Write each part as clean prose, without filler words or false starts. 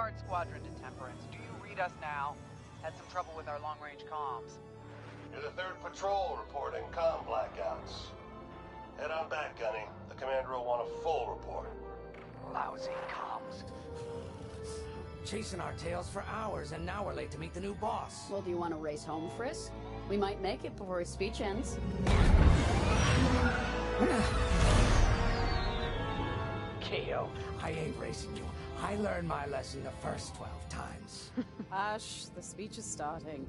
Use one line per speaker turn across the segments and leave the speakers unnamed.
Vanguard Squadron to Temperance. Do you read us now? Had some trouble with our long-range comms.
You're the 3rd patrol reporting comm blackouts. Head on back, Gunny. The commander will want a full report.
Lousy comms.
Chasing our tails for hours, and now we're late to meet the new boss.
Well, do you want to race home, Frisk? We might make it before his speech ends.
Keo.
I ain't racing you. I learned my lesson the first 12 times.
Hush, the speech is starting.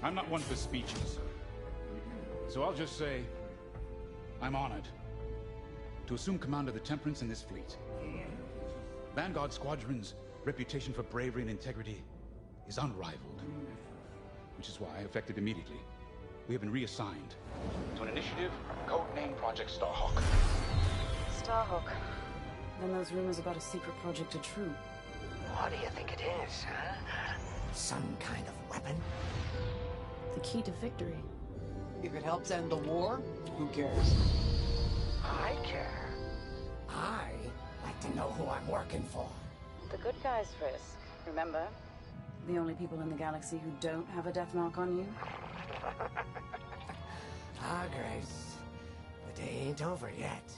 I'm not one for speeches. So I'll just say, I'm honored to assume command of the Temperance in this fleet. Vanguard Squadron's reputation for bravery and integrity is unrivaled, which is why, effective immediately, we have been reassigned to an initiative codenamed Project Starhawk.
Starhawk. Then those rumors about a secret project are true.
What do you think it is, huh? Some kind of weapon?
The key to victory.
If it helps end the war, who cares?
I care. I like to know who I'm working for.
The good guys, Frisk. Remember? The only people in the galaxy who don't have a death mark on you?
Ah, Grace. The day ain't over yet.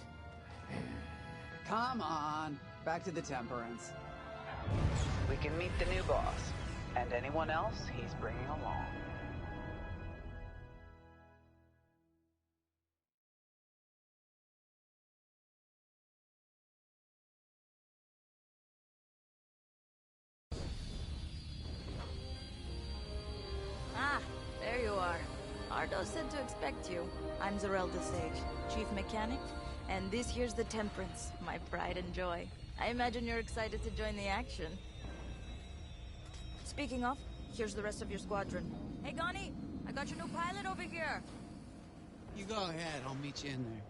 Come on. Back to the Temperance. We can meet the new boss. And anyone else he's bringing along.
Ah, there you are. Ardo said to expect you. I'm Zarelda Sage, Chief Mechanic, and this here's the Temperance, my pride and joy. I imagine you're excited to join the action. Speaking of, here's the rest of your squadron. Hey, Gani, I got your new pilot over here.
You go ahead, I'll meet you in there.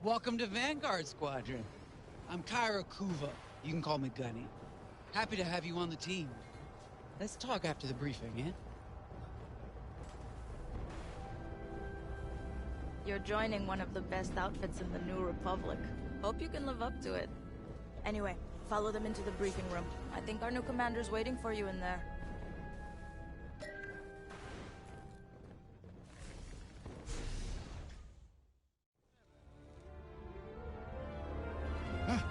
Welcome to Vanguard Squadron. I'm Kyra Kuva. You can call me Gunny. Happy to have you on the team. Let's talk after the briefing, yeah?
You're joining one of the best outfits in the New Republic. Hope you can live up to it. Anyway, follow them into the briefing room. I think our new commander's waiting for you in there.
Ah,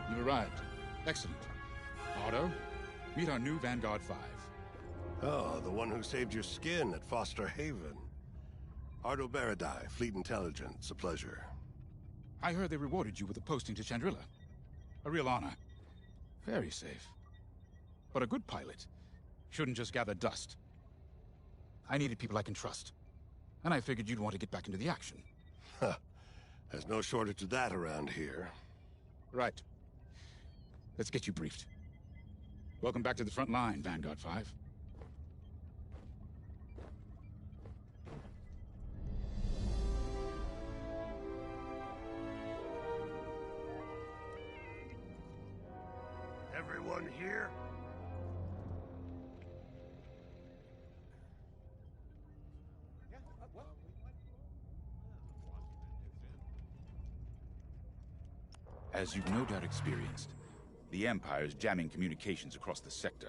you've arrived. Excellent. Otto, meet our new Vanguard 5.
Oh, the one who saved your skin at Foster Haven. Ardo Baradai, Fleet Intelligence, a pleasure.
I heard they rewarded you with a posting to Chandrila. A real honor. Very safe. But a good pilot shouldn't just gather dust. I needed people I can trust. And I figured you'd want to get back into the action.
Huh. There's no shortage of that around here.
Right. Let's get you briefed. Welcome back to the front line, Vanguard 5.
Everyone here?
As you've no doubt experienced, the Empire is jamming communications across the sector.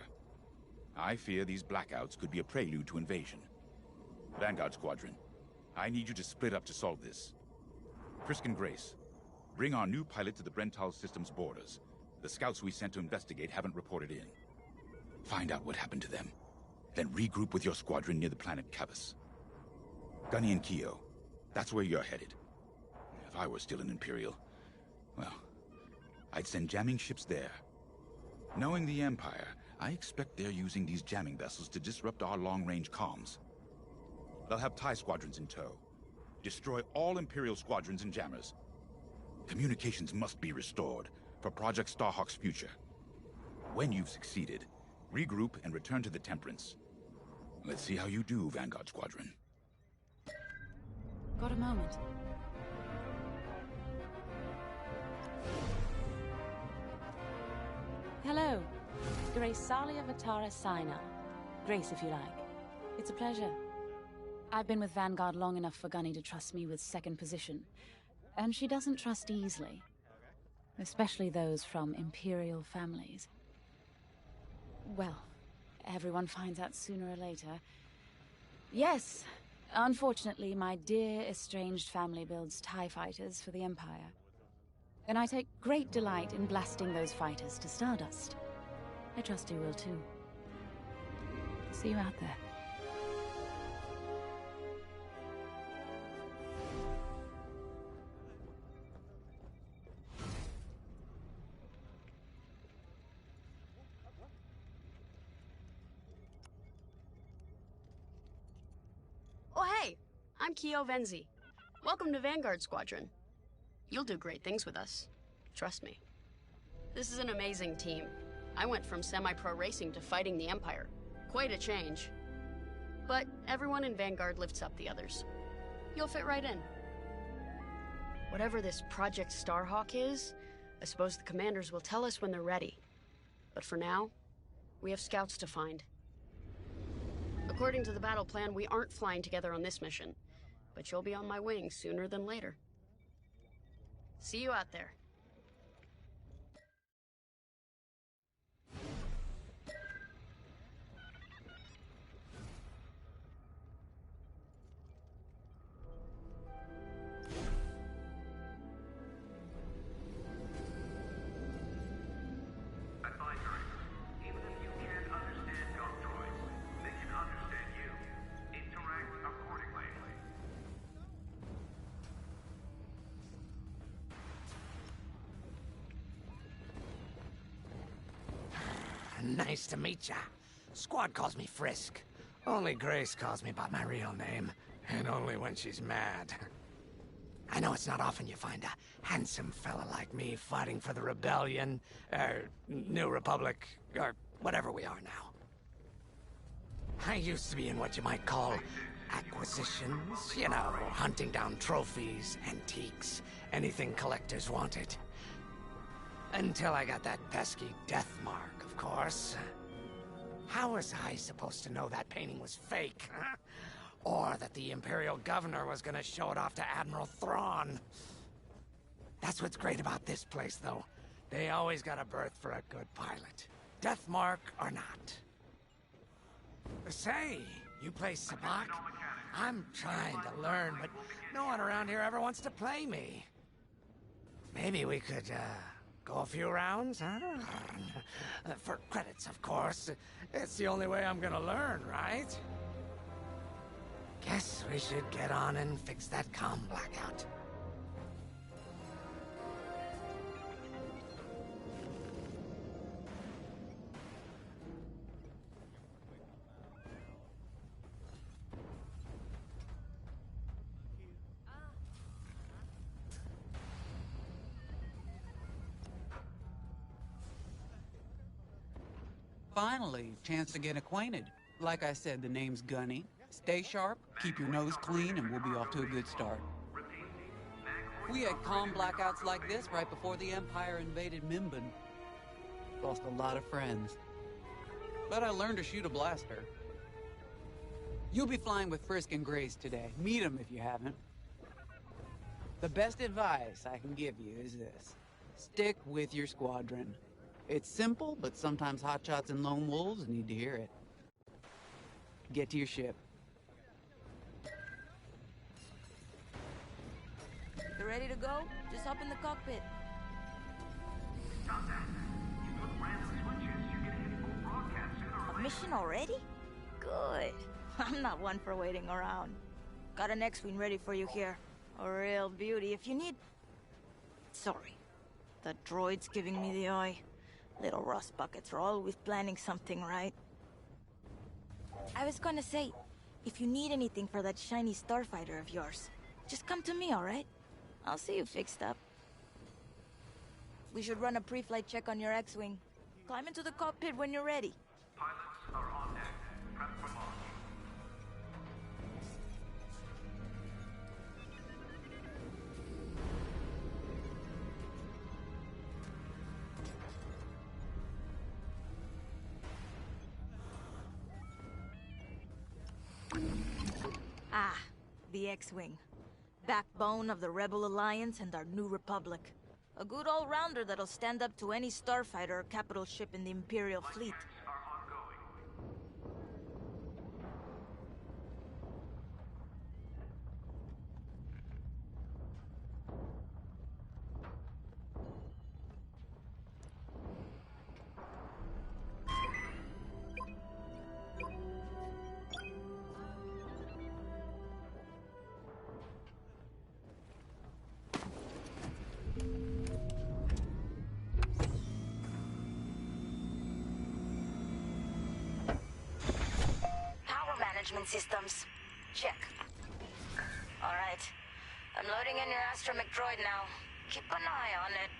I fear these blackouts could be a prelude to invasion. Vanguard Squadron, I need you to split up to solve this. Frisk and Grace, bring our new pilot to the Brental System's borders. The scouts we sent to investigate haven't reported in. Find out what happened to them. Then regroup with your squadron near the planet Cavus. Gunny and Keo, that's where you're headed. If I were still an Imperial, well, I'd send jamming ships there. Knowing the Empire, I expect they're using these jamming vessels to disrupt our long-range comms. They'll have TIE squadrons in tow. Destroy all Imperial squadrons and jammers. Communications must be restored for Project Starhawk's future. When you've succeeded, regroup and return to the Temperance. Let's see how you do, Vanguard Squadron.
Got a moment.
Hello. Grace Salia Vatara Sina. Grace, if you like.
It's a pleasure. I've been with Vanguard long enough for Gunny to trust me with second position. And she doesn't trust easily. Especially those from Imperial families. Well, everyone finds out sooner or later. Yes, unfortunately, my dear estranged family builds TIE fighters for the Empire. And I take great delight in blasting those fighters to stardust. I trust you will too. See you out there.
Oh, hey! I'm Keo Venzi. Welcome to Vanguard Squadron. You'll do great things with us. Trust me. This is an amazing team. I went from semi-pro racing to fighting the Empire. Quite a change. But everyone in Vanguard lifts up the others. You'll fit right in. Whatever this Project Starhawk is, I suppose the commanders will tell us when they're ready. But for now, we have scouts to find. According to the battle plan, we aren't flying together on this mission. But you'll be on my wing sooner than later. See you out there.
Nice to meet ya. Squad calls me Frisk. Only Grace calls me by my real name, and only when she's mad. I know it's not often you find a handsome fella like me fighting for the Rebellion, or New Republic, or whatever we are now. I used to be in what you might call acquisitions, you know, hunting down trophies, antiques, anything collectors wanted. Until I got that pesky death mark, of course. How was I supposed to know that painting was fake? Huh? Or that the Imperial Governor was gonna show it off to Admiral Thrawn? That's what's great about this place, though. They always got a berth for a good pilot. Death mark or not. Say, you play Sabacc? I'm trying to learn, but no one around here ever wants to play me. Maybe we could, go a few rounds, huh? For credits, of course. It's the only way I'm gonna learn, right? Guess we should get on and fix that comm blackout.
Finally, chance to get acquainted. Like I said, the name's Gunny. Stay sharp, keep your nose clean, and we'll be off to a good start. We had comm blackouts like this right before the Empire invaded Mimban. Lost a lot of friends. But I learned to shoot a blaster. You'll be flying with Frisk and Grace today. Meet them if you haven't. The best advice I can give you is this. Stick with your squadron. It's simple, but sometimes hotshots and lone wolves need to hear it. Get to your ship.
You ready to go? Just hop in the cockpit.
Stop that. You put random switches, you're gonna hit full broadcast sooner or
A
later.
mission already? Good. I'm not one for waiting around. Got an X-Wing ready for you here. A real beauty if you need... Sorry. The droid's giving me the eye. Little rust buckets are always planning something, right? I was gonna say, if you need anything for that shiny starfighter of yours, just come to me, alright? I'll see you fixed up. We should run a pre-flight check on your X-Wing. Climb into the cockpit when you're ready.
Pilots are on deck. Prep for launch.
Ah, the X-Wing. Backbone of the Rebel Alliance and our new Republic. A good all-rounder that'll stand up to any starfighter or capital ship in the Imperial fleet. Systems. Check. Alright. I'm loading in your astromech droid now. Keep an eye on it.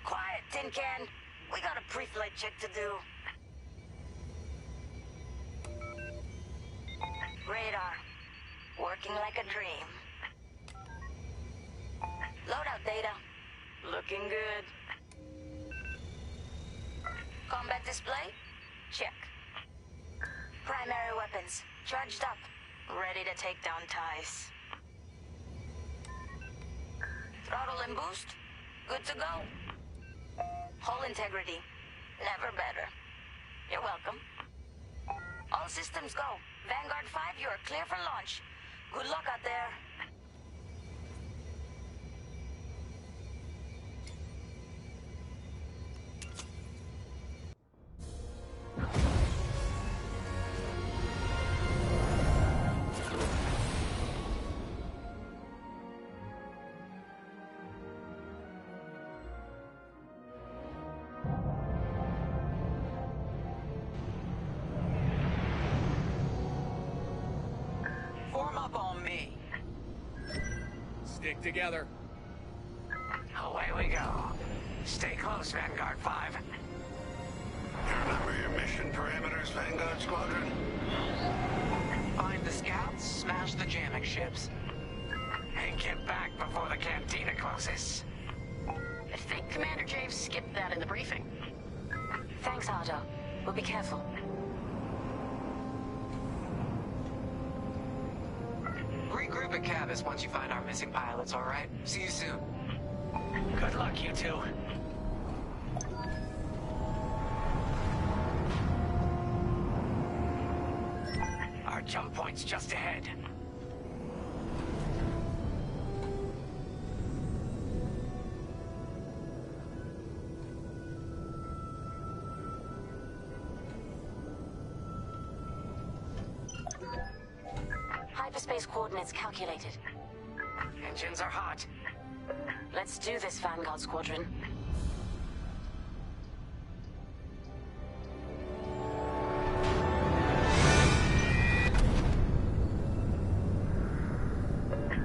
Quiet, Tin Can. We got a pre-flight check to do. Radar. Working like a dream. Loadout data. Looking good. Combat display? Check. Primary weapons, charged up, ready to take down TIEs. Throttle and boost, good to go. Hull integrity, never better. You're welcome. All systems go. Vanguard 5, you are clear for launch. Good luck out there.
Stick together. Away we go. Stay close, Vanguard 5.
Remember your mission parameters, Vanguard Squadron?
Find the scouts, smash the jamming ships, and get back before the cantina closes.
I think Commander Javes skipped that in the briefing.
Thanks, Ardo. We'll be careful.
Regroup at Cavus once you find our missing pilots, all right? See you soon. Good luck, you two. Our jump point's just ahead.
Hyperspace coordinates calculated.
Engines are hot.
Let's do this, Vanguard Squadron.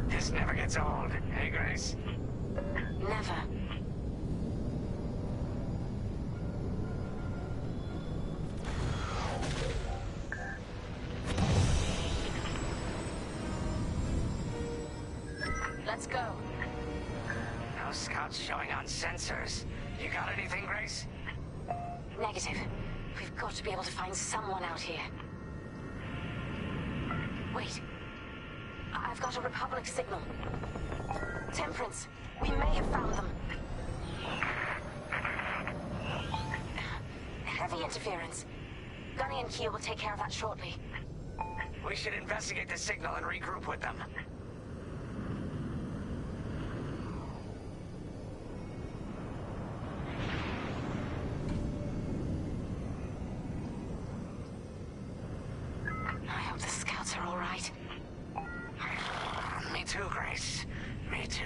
This never gets old, hey, Grace?
Never. Let's go.
No scouts showing on sensors. You got anything, Grace?
Negative. We've got to be able to find someone out here. Wait. I've got a Republic signal. Temperance. We may have found them. Heavy interference. Gunny and Keel will take care of that shortly.
We should investigate the signal and regroup with them.
I hope the scouts are all right.
Me too, Grace. Me too.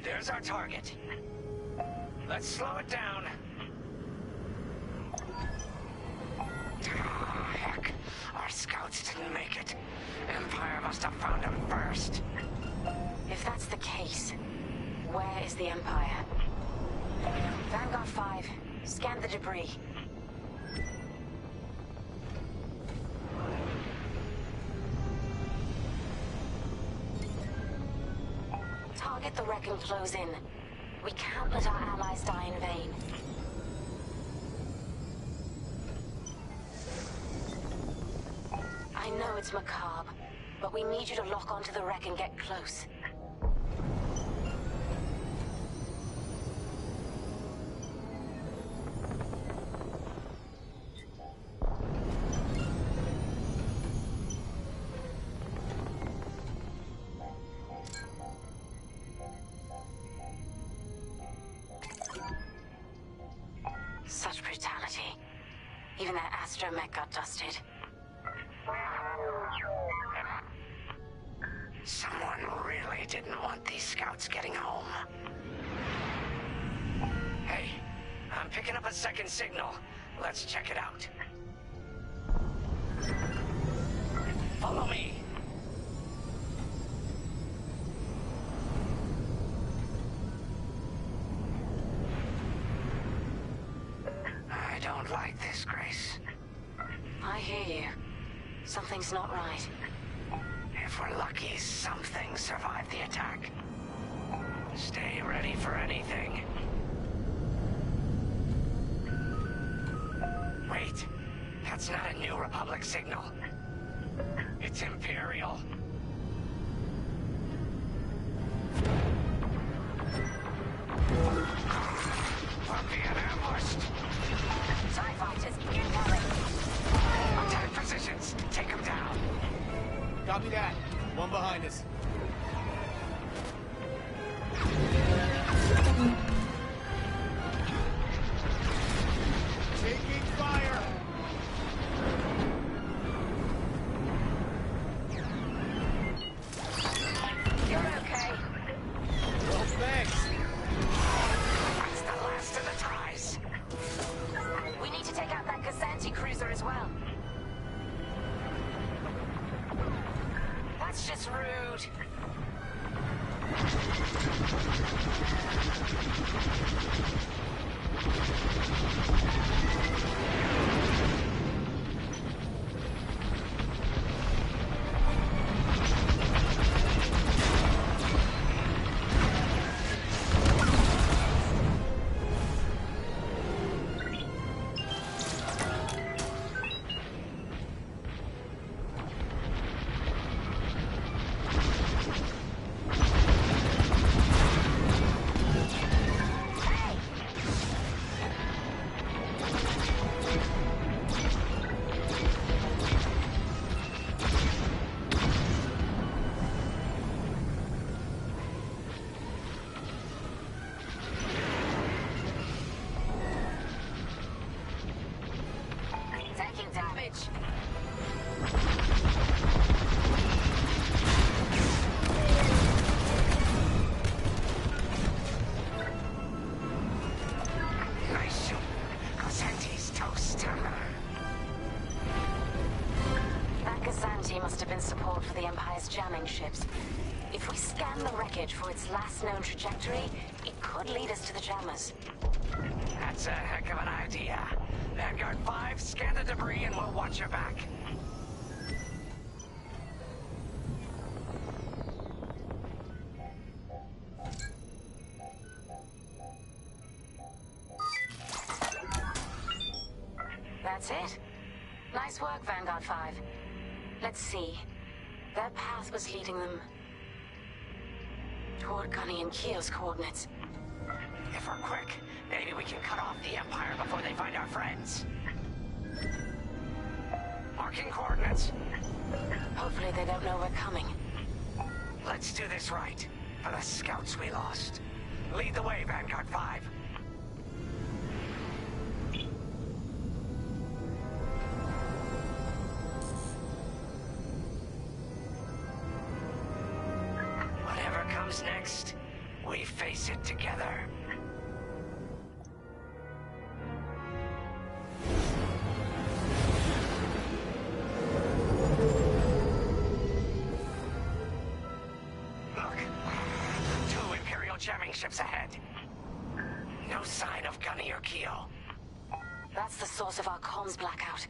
There's our target. Let's slow it down. Heck, our scouts didn't make it. Empire must have found him first.
If that's the case, where is the Empire? Vanguard 5, scan the debris. Target the
can close in. We can't let our allies die in vain. I know it's macabre, but we need you to lock onto the wreck and get close. Such brutality. Even that astromech got dusted.
Someone really didn't want these scouts getting home. Hey, I'm picking up a second signal. Let's check it out. Follow me. I don't like this, Grace.
I hear you. Something's not right.
If we're lucky, something survived the attack. Stay ready for anything. Wait, that's not a New Republic signal. It's Imperial. We're being ambushed.
TIE fighters, incoming!
Attack positions, take them down.
Copy that. One behind us. Taking fire!
You're okay.
Well, thanks.
That's the last of the tries.
We need to take out that Kazanti cruiser as well. That's just rude. Taking damage.
Nice shoot. Kazanti's toast.
That Kazanti must have been support for the Empire's jamming ships. If we scan the wreckage for its last known trajectory, it could lead us to the jammers.
That's a heck of an idea. Vanguard 5, scan the debris and we'll watch your back.
That's it. Nice work, Vanguard 5. Let's see. Their path was leading them toward Gunny and Keo's coordinates.
If we're quick, maybe we can cut off the Empire before they find our friends. Marking coordinates.
Hopefully they don't know we're coming.
Let's do this right, for the scouts we lost. Lead the way, Vanguard 5. Whatever comes next, we face it together. Look, 2 Imperial jamming ships ahead. No sign of Gunny or Keo.
That's the source of our comms blackout.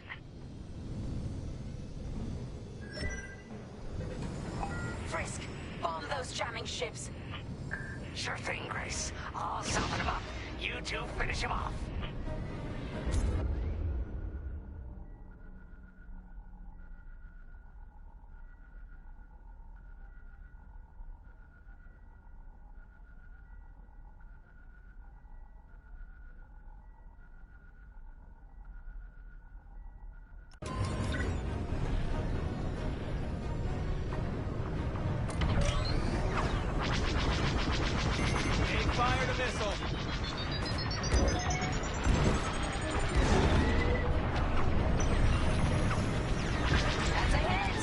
Frisk, bomb those jamming ships.
Sure thing, Grace. I'll soften him up. You two finish him off.
Take fire to missile.
That's a hit!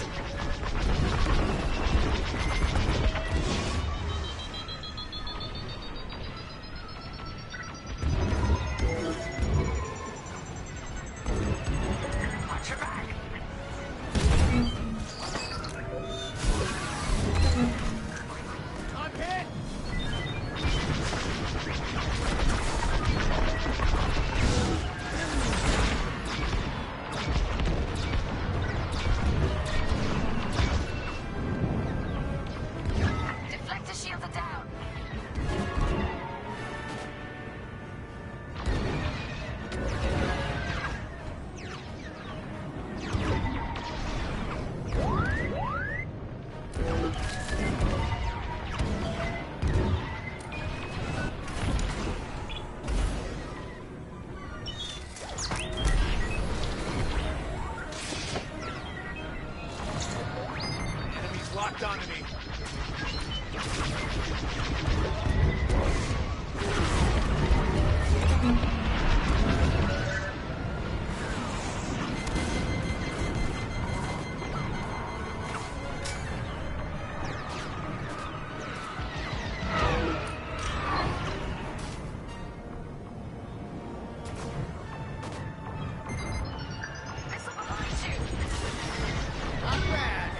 Watch your back.
I'm hit!
Deflector shields are down.
Enemies locked onto me.
Missile behind you.
Not bad.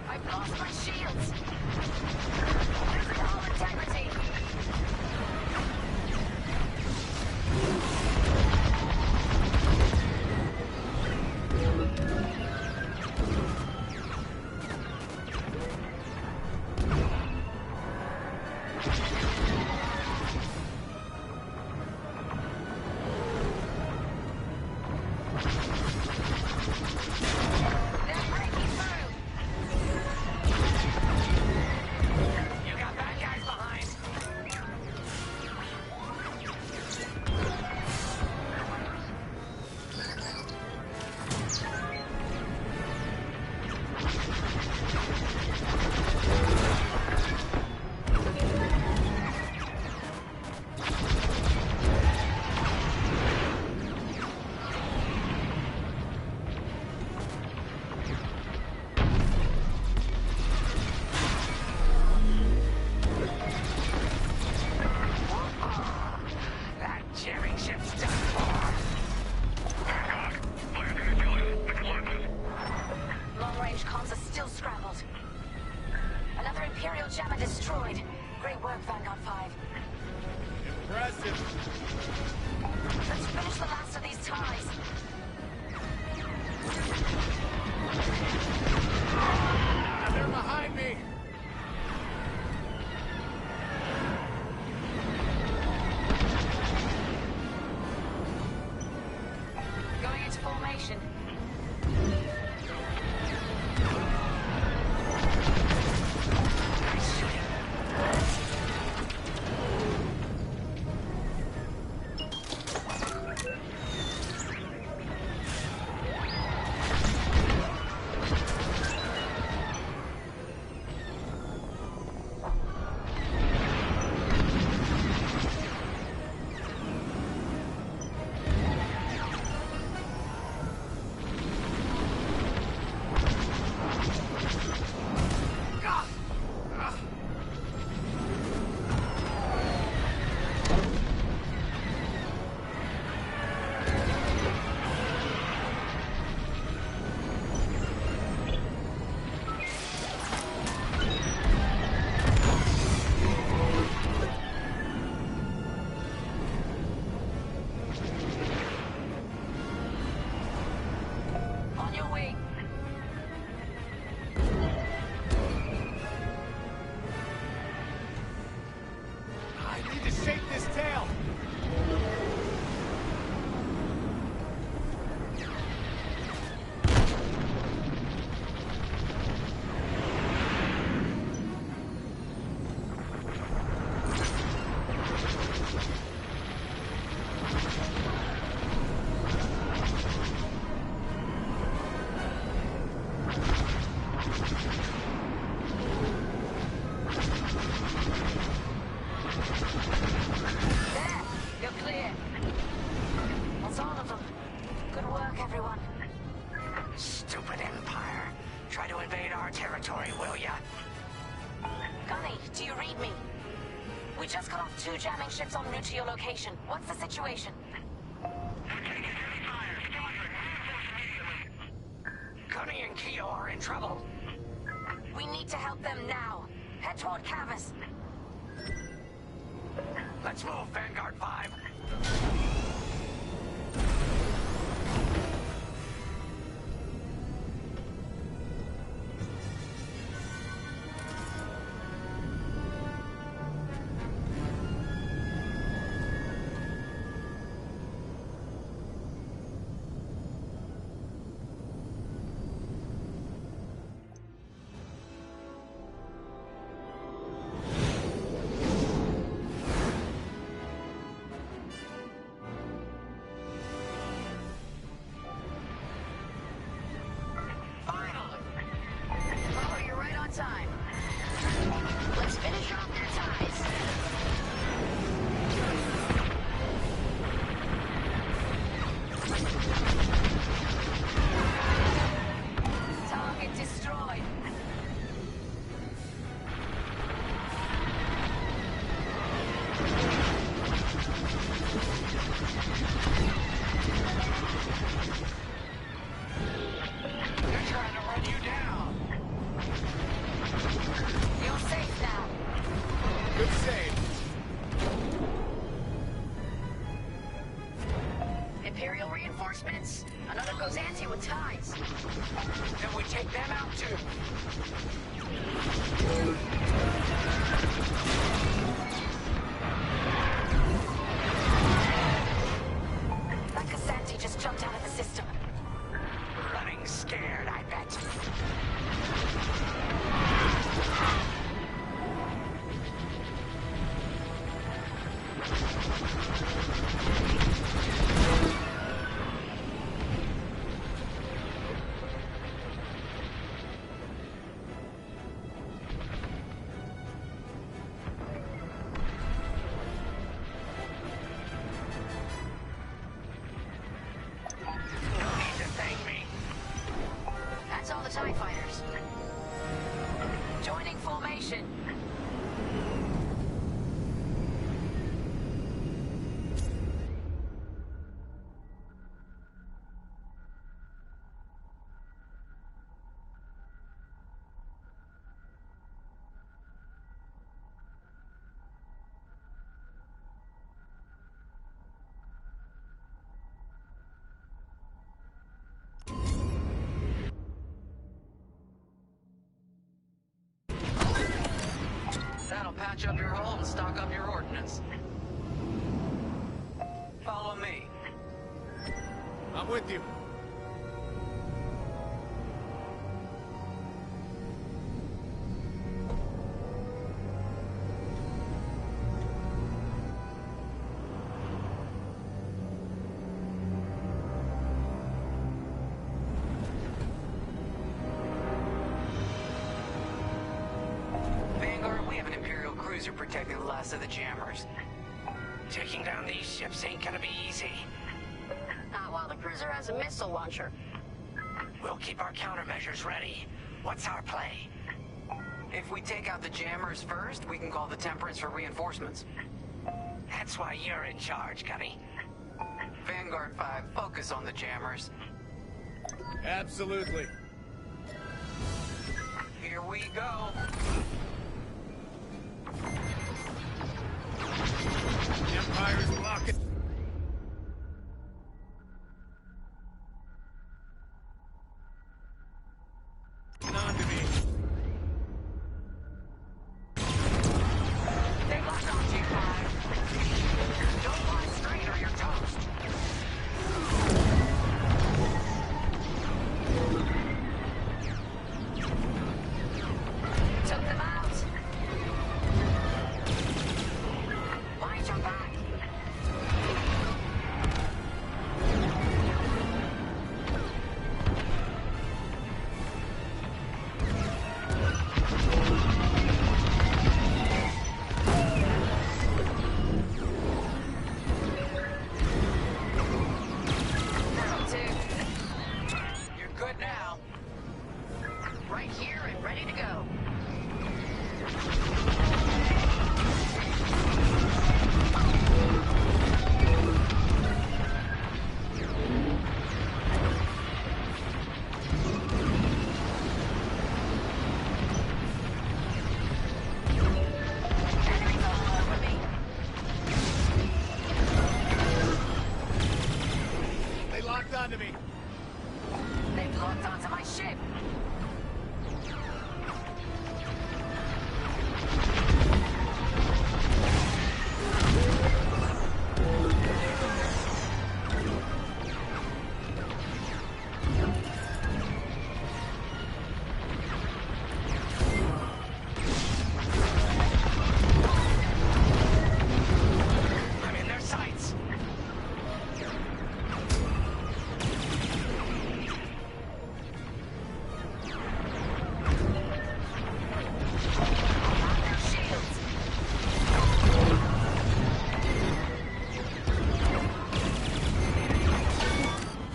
I've lost my shields. Losing all integrity. They're breaking through.
You got bad guys behind. That jamming ship's done for.
Long-range comms are still scrambled. Another Imperial jammer destroyed. Great work, Vanguard 5.
Impressive.
Let's finish the last of these ties.
They're behind me.
Going into formation.
Nice shooting.
work, everyone.
Stupid Empire. Try to invade our territory, will ya?
Gunny, do you read me? We just cut off 2 jamming ships en route to your location. What's the situation?
Gunny and Keo are in trouble.
We need to help them now. Head toward Cavus.
Let's move, Vanguard 5.
Time. Let's finish off their ties. Target destroyed.
They're trying to run you down.
You're safe now.
Good save.
Imperial reinforcements. Another Gozanti with ties.
Then we take them out too.
That Gozanti just jumped out of the system.
Running scared, I bet.
TIE fighters. Joining formation.
That'll patch up your hull and stock up your ordnance. Follow me.
I'm with you.
Are protecting the last of the jammers.
Taking down these ships ain't gonna be easy.
Not while the cruiser has a missile launcher.
We'll keep our countermeasures ready. What's our play?
If we take out the jammers first, we can call the Temperance for reinforcements.
That's why you're in charge, Gunny.
Vanguard 5, focus on the jammers.
Absolutely.
Here we go.
The Empire is blocking. On to me.
They locked on G5. Don't fly straight or you're toast.
Took them out. Why jump back?
locked onto me.
They've locked onto my ship.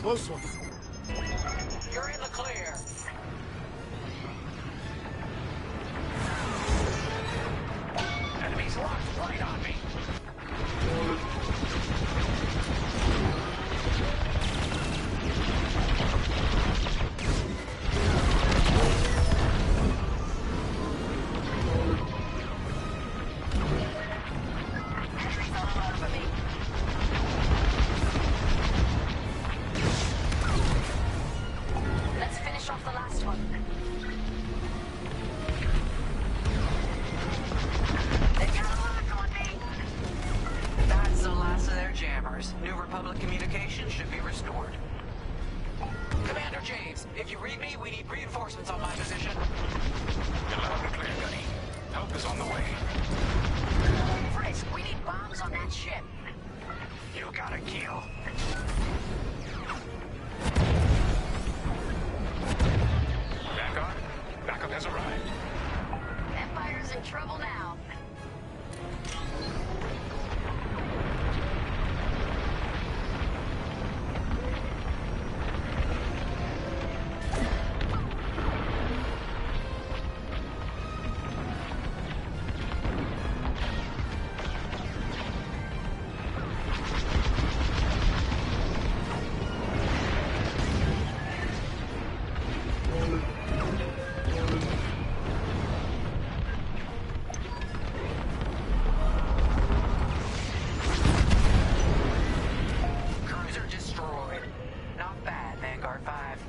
Close one.
You're in the clear. Enemies locked right on me.
Enemies all over me. Let's finish off the last one. They've got a lock on me.
That's the last of their jammers. New Republic communication should be restored. Commander James, if you read me, we need reinforcements on my position.
You're loud and clear, Gunny. Help is on the way.
Frisk, we need bombs on that ship.
You got a kill.
Vanguard, backup has arrived.
Empire's in trouble now.
Cruiser destroyed. Not bad, Vanguard 5.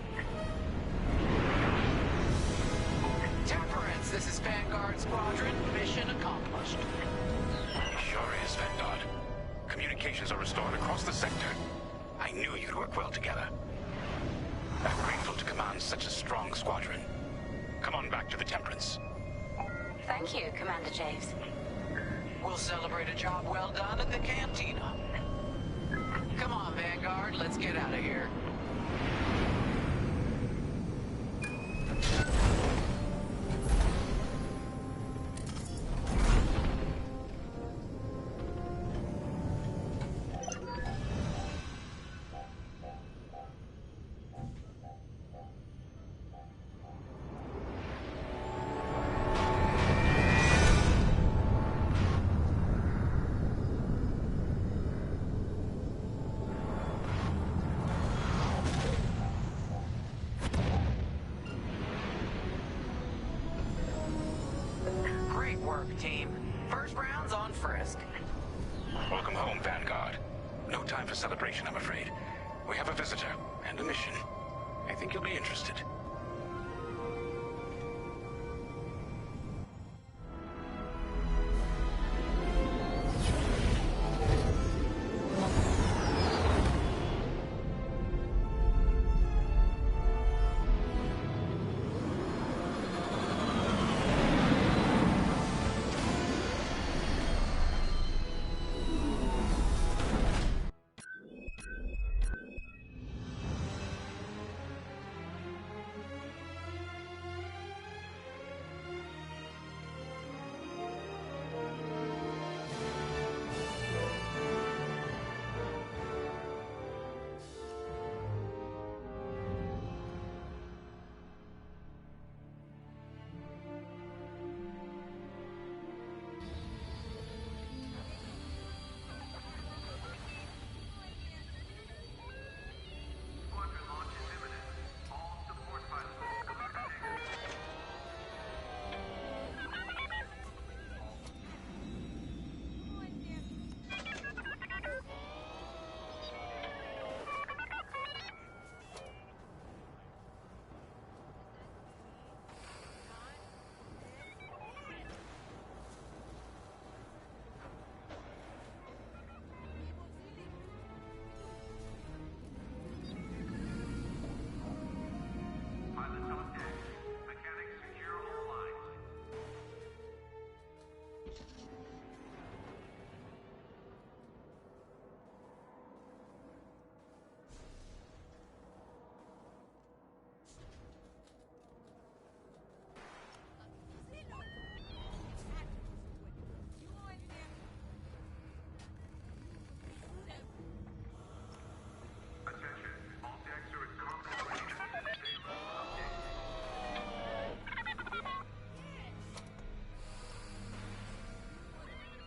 Temperance, this is Vanguard Squadron. Mission accomplished.
Sure is, Vanguard. Communications are restored across the sector. I knew you'd work well together. I'm grateful to command such a strong squadron. Come on back to the Temperance.
Thank you, Commander Javes.
We'll celebrate a job well done at the cantina. Come on, Vanguard, let's get out of here. Great work, team. First round's on Frisk.
Welcome home, Vanguard. No time for celebration, I'm afraid. We have a visitor and a mission. I think you'll be interested.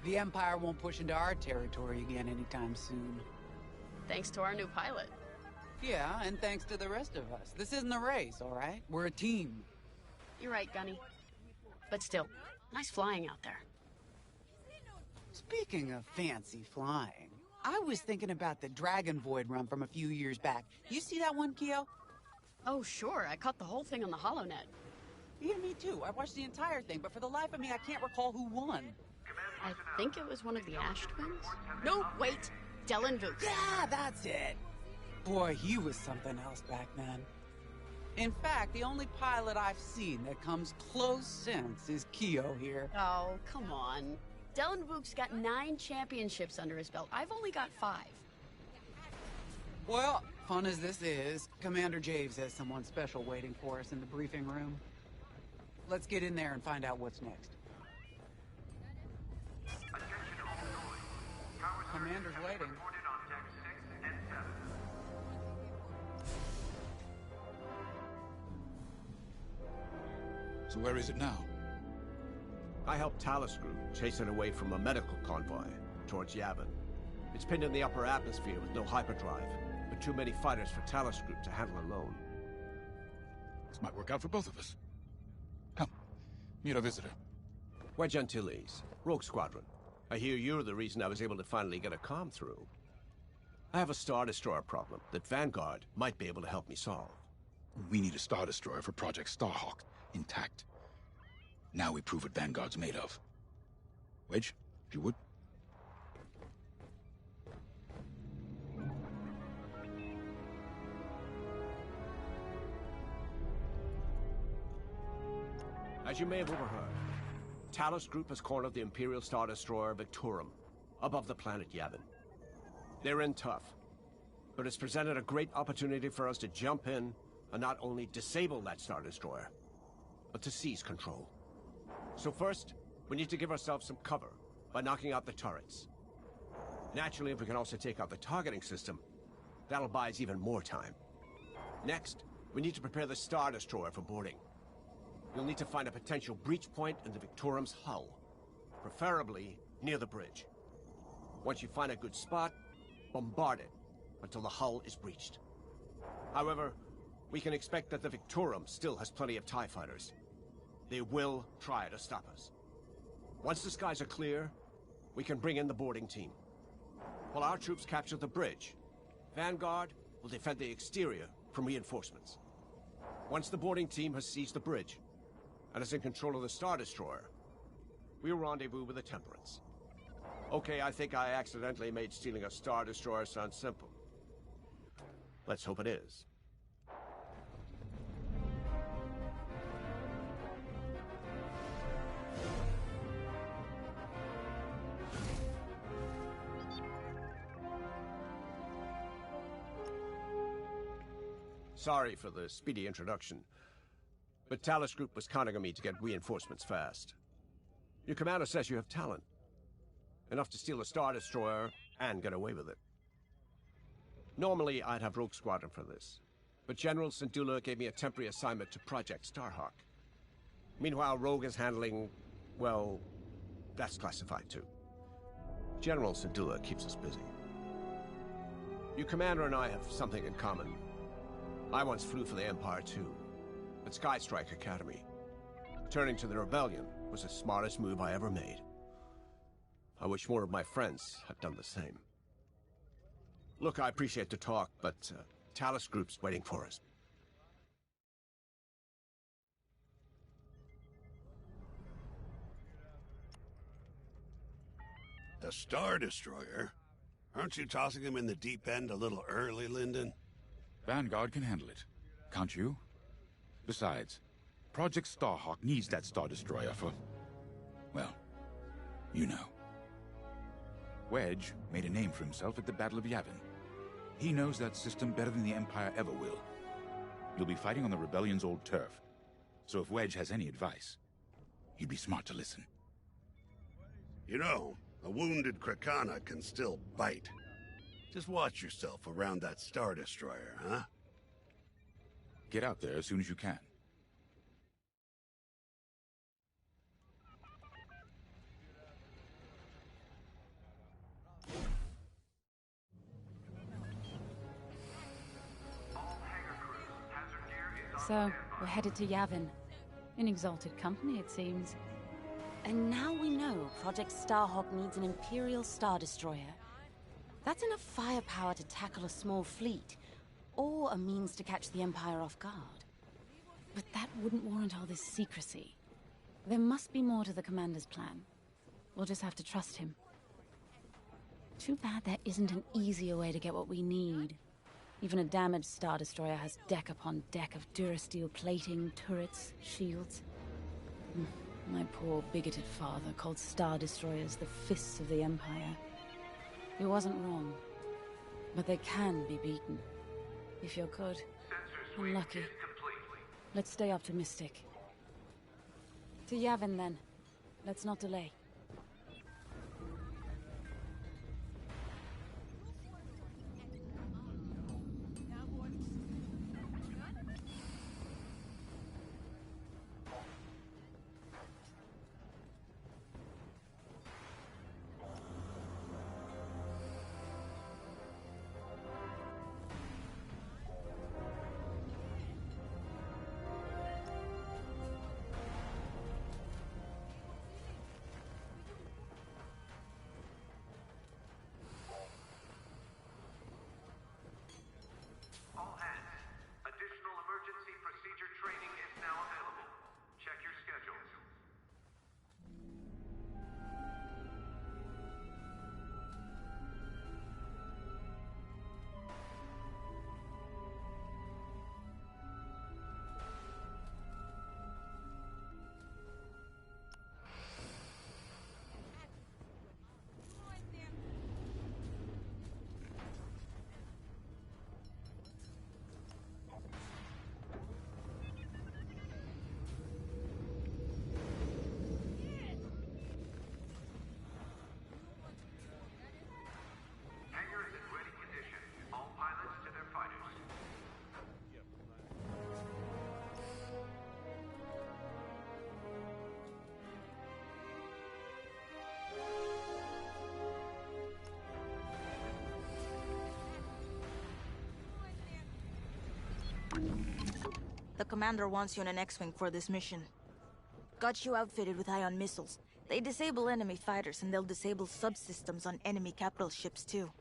The Empire won't push into our territory again anytime soon.
Thanks to our new pilot.
Yeah, and thanks to the rest of us. This isn't a race, all right? We're a team.
You're right, Gunny. But still, nice flying out there.
Speaking of fancy flying, I was thinking about the Dragon Void run from a few years back. You see that one, Keo?
Oh, sure. I caught the whole thing on the HoloNet.
Yeah, me too. I watched the entire thing, but for the life of me, I can't recall who won.
I think it was one of the Ash twins? No, wait. Dylan Vooks.
Yeah, that's it. Boy, he was something else back then. In fact, the only pilot I've seen that comes close since is Keo here.
Oh, come on. Dylan Vooks got 9 championships under his belt. I've only got 5.
Well, fun as this is, Commander Javes has someone special waiting for us in the briefing room. Let's get in there and find out what's next. Commander's waiting.
So where is it now?
I helped Talus Group chase it away from a medical convoy towards Yavin. It's pinned in the upper atmosphere with no hyperdrive, but too many fighters for Talus Group to handle alone.
This might work out for both of us. Come, meet our visitor.
Wedge Antilles, Rogue Squadron. I hear you're the reason I was able to finally get a comm through. I have a Star Destroyer problem that Vanguard might be able to help me solve.
We need a Star Destroyer for Project Starhawk, intact. Now we prove what Vanguard's made of. Wedge, if you would.
As you may have overheard, Talus Group has cornered the Imperial Star Destroyer Victorum, above the planet Yavin. They're in tough, but it's presented a great opportunity for us to jump in and not only disable that Star Destroyer, but to seize control. So first, we need to give ourselves some cover by knocking out the turrets. Naturally, if we can also take out the targeting system, that'll buy us even more time. Next, we need to prepare the Star Destroyer for boarding. You'll need to find a potential breach point in the Victorum's hull, preferably near the bridge. Once you find a good spot, bombard it until the hull is breached. However, we can expect that the Victorum still has plenty of TIE fighters. They will try to stop us. Once the skies are clear, we can bring in the boarding team. While our troops capture the bridge, Vanguard will defend the exterior from reinforcements. Once the boarding team has seized the bridge and is in control of the Star Destroyer, we'll rendezvous with the Temperance. Okay, I think I accidentally made stealing a Star Destroyer sound simple. Let's hope it is. Sorry for the speedy introduction, but Talus Group was counting on me to get reinforcements fast. Your commander says you have talent. Enough to steal a Star Destroyer and get away with it. Normally, I'd have Rogue Squadron for this, but General Syndulla gave me a temporary assignment to Project Starhawk. Meanwhile, Rogue is handling, well, that's classified too. General Syndulla keeps us busy. Your commander and I have something in common. I once flew for the Empire too, at Skystrike Academy. Turning to the Rebellion was the smartest move I ever made. I wish more of my friends had done the same. Look, I appreciate the talk, but Talus Group's waiting for us.
The Star Destroyer? Aren't you tossing him in the deep end a little early, Lyndon?
Vanguard can handle it. Can't you? Besides, Project Starhawk needs that Star Destroyer for... well, you know. Wedge made a name for himself at the Battle of Yavin. He knows that system better than the Empire ever will. You'll be fighting on the Rebellion's old turf, so if Wedge has any advice, he'd be smart to listen.
You know, a wounded Krakana can still bite. Just watch yourself around that Star Destroyer, huh?
Get out there as soon as you can.
So, we're headed to Yavin. In exalted company, it seems.
And now we know Project Starhawk needs an Imperial Star Destroyer. That's enough firepower to tackle a small fleet, or a means to catch the Empire off guard.
But that wouldn't warrant all this secrecy. There must be more to the Commander's plan. We'll just have to trust him. Too bad there isn't an easier way to get what we need. Even a damaged Star Destroyer has deck upon deck of Durasteel plating, turrets, shields. My poor, bigoted father called Star Destroyers the fists of the Empire. He wasn't wrong. But they can be beaten. If you're good and lucky. Let's stay optimistic. To Yavin, then. Let's not delay.
All hands. Additional emergency procedure training is now available. Check your schedules. Hangar is in ready condition. All pilots to their fighters.
The Commander wants you in an X-Wing for this mission. Got you outfitted with ion missiles. They disable enemy fighters, and they'll disable subsystems on enemy capital ships, too.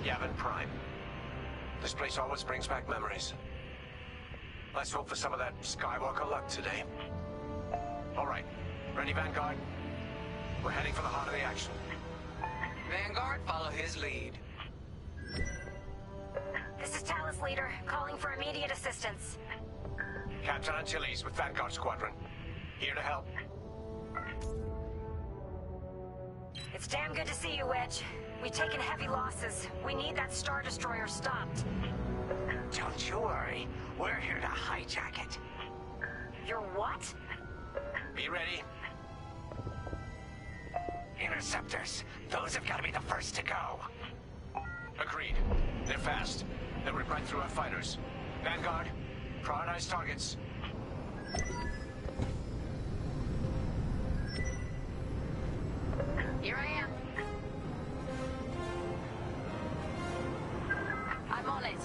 Yavin Prime. This place always brings back memories. Let's hope for some of that Skywalker luck today. All right. Ready, Vanguard? We're heading for the heart of the action.
Vanguard, follow his lead.
This is Talus Leader, calling for immediate assistance.
Captain Antilles with Vanguard Squadron. Here to help.
It's damn good to see you, Wedge. We've taken heavy losses. We need that Star Destroyer stopped.
Don't you worry. We're here to hijack it.
You're what?
Be ready.
Interceptors. Those have got to be the first to go.
Agreed. They're fast. They'll rip right through our fighters. Vanguard, prioritize targets.
Here I am. I'm on it.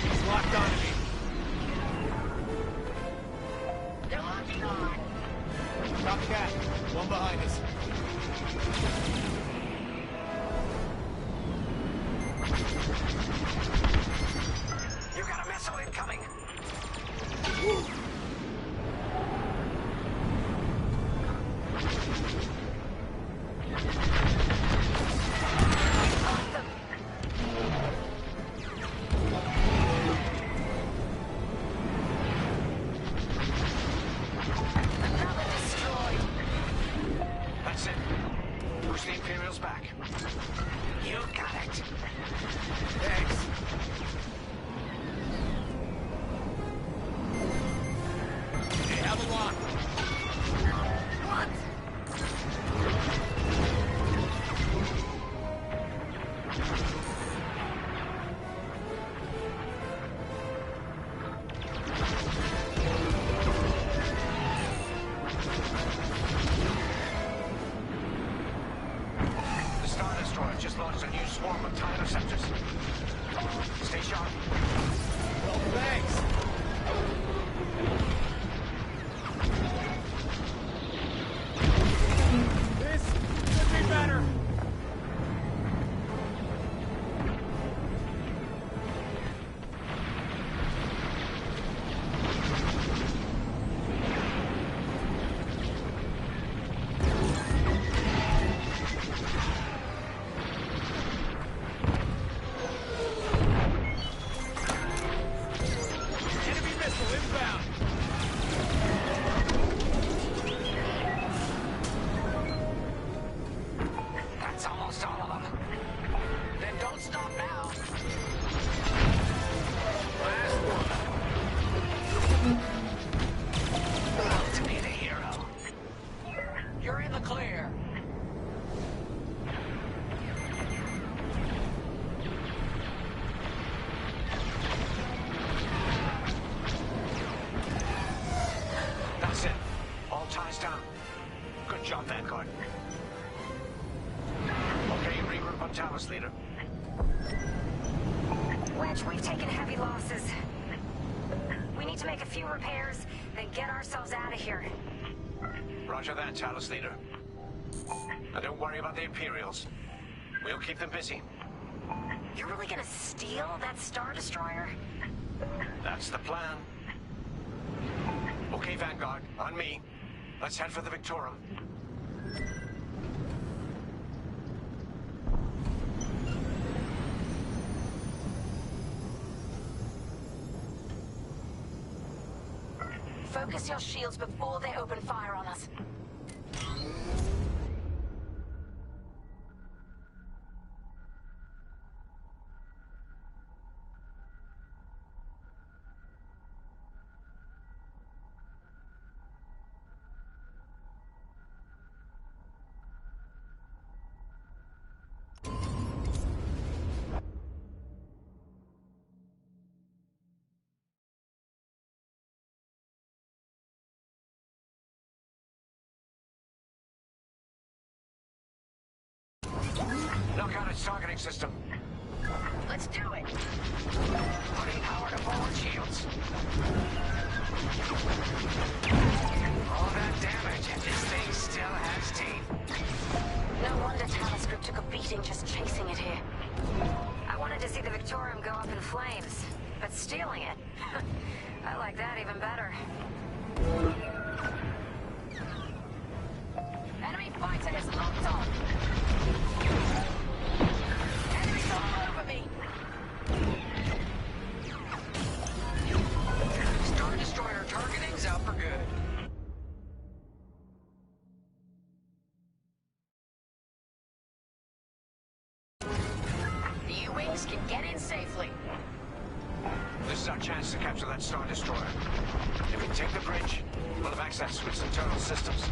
He's locked onto me.
They're locking on.
Copycat. One behind us.
You got a missile incoming.
Another destroyed.
all ties down. Good job, Vanguard. Okay, regroup on Talos, leader.
Wedge, we've taken heavy losses. We need to make a few repairs, then get ourselves out of here.
Roger that, Talos, leader. Now don't worry about the Imperials. We'll keep them busy.
You're really gonna steal that Star Destroyer?
That's the plan. Okay, Vanguard, on me. Let's head for the Victorum.
Focus your shields before they open fire on us.
Knock out its targeting system.
Let's do it.
Putting power to forward shields. All that damage, and this thing still has teeth.
No wonder Talos Group took a beating just chasing it here. I wanted to see the Victorium go up in flames, but stealing it, I like that even better. Enemy fighter is locked on. Enemies all over me.
Star Destroyer targeting's out for good.
The U-Wings can get in safely.
This is our chance to capture that Star Destroyer. If we take the bridge, we'll have access to its internal systems.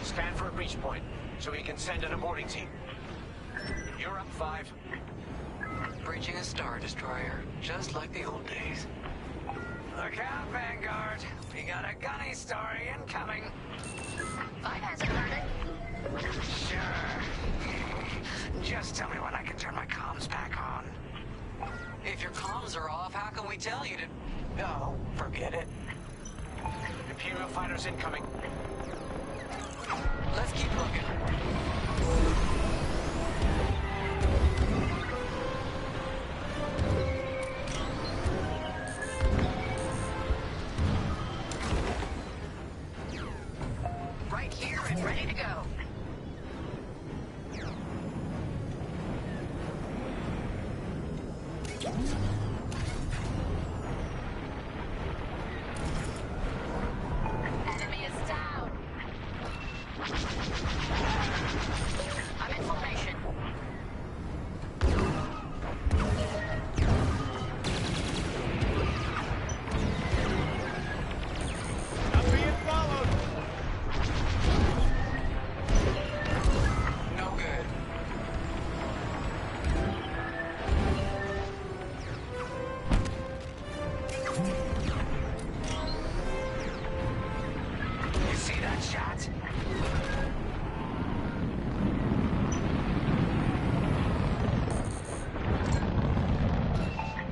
Scan for a breach point, so we can send in a boarding team. You're up, 5.
Breaching a Star Destroyer, just like the old days. Look out, Vanguard. We got a gunny story incoming.
5 hasn't heard it.
Sure. Just tell me when I can turn my comms back on. If your comms are off, how can we tell you to... Oh, forget it.
Imperial fighters incoming.
Let's keep looking.
Right here and ready to go. Enemy is down. I'm in formation.
I'm being followed.
No good. You see that shot?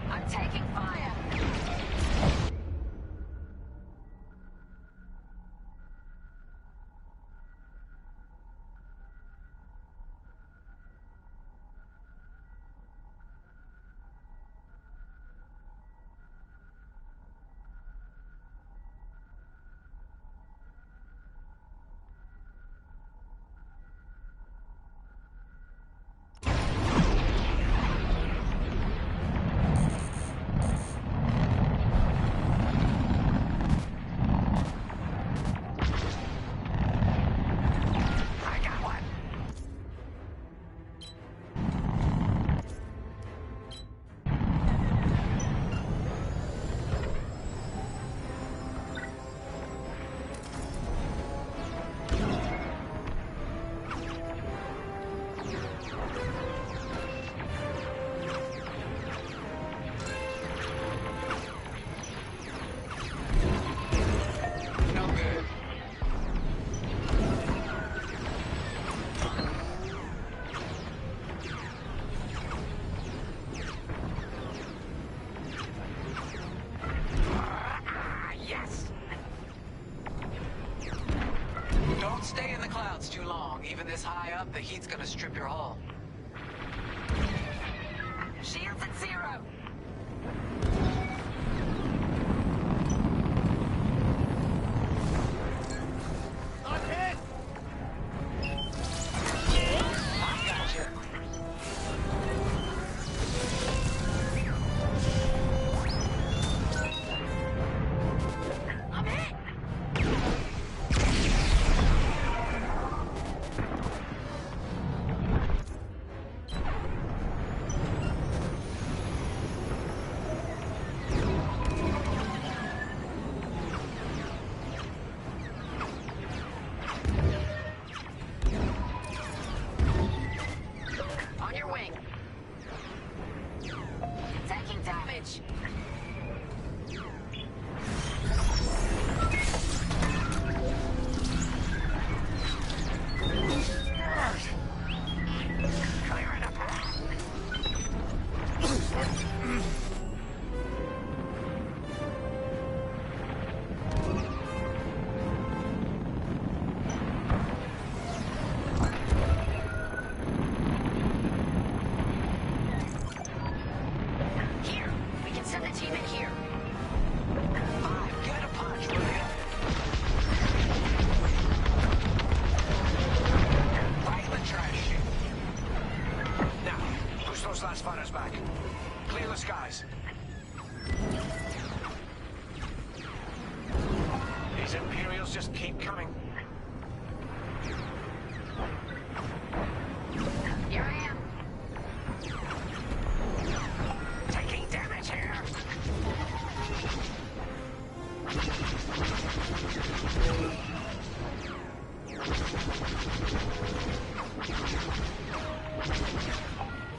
I'm taking fire.
ground's too long. Even this high up, the heat's gonna strip your hull.
Shields at 0.
I'm hit!
I gotcha.
I'm hit!
On your wing.
Taking damage.
Clearing a path.
Here, we can send a team in here.
Get a punch, will you? Right in the trash.
Now, push those last fighters back. Clear the skies. These Imperials just keep coming.
Here I am.
Taking damage here.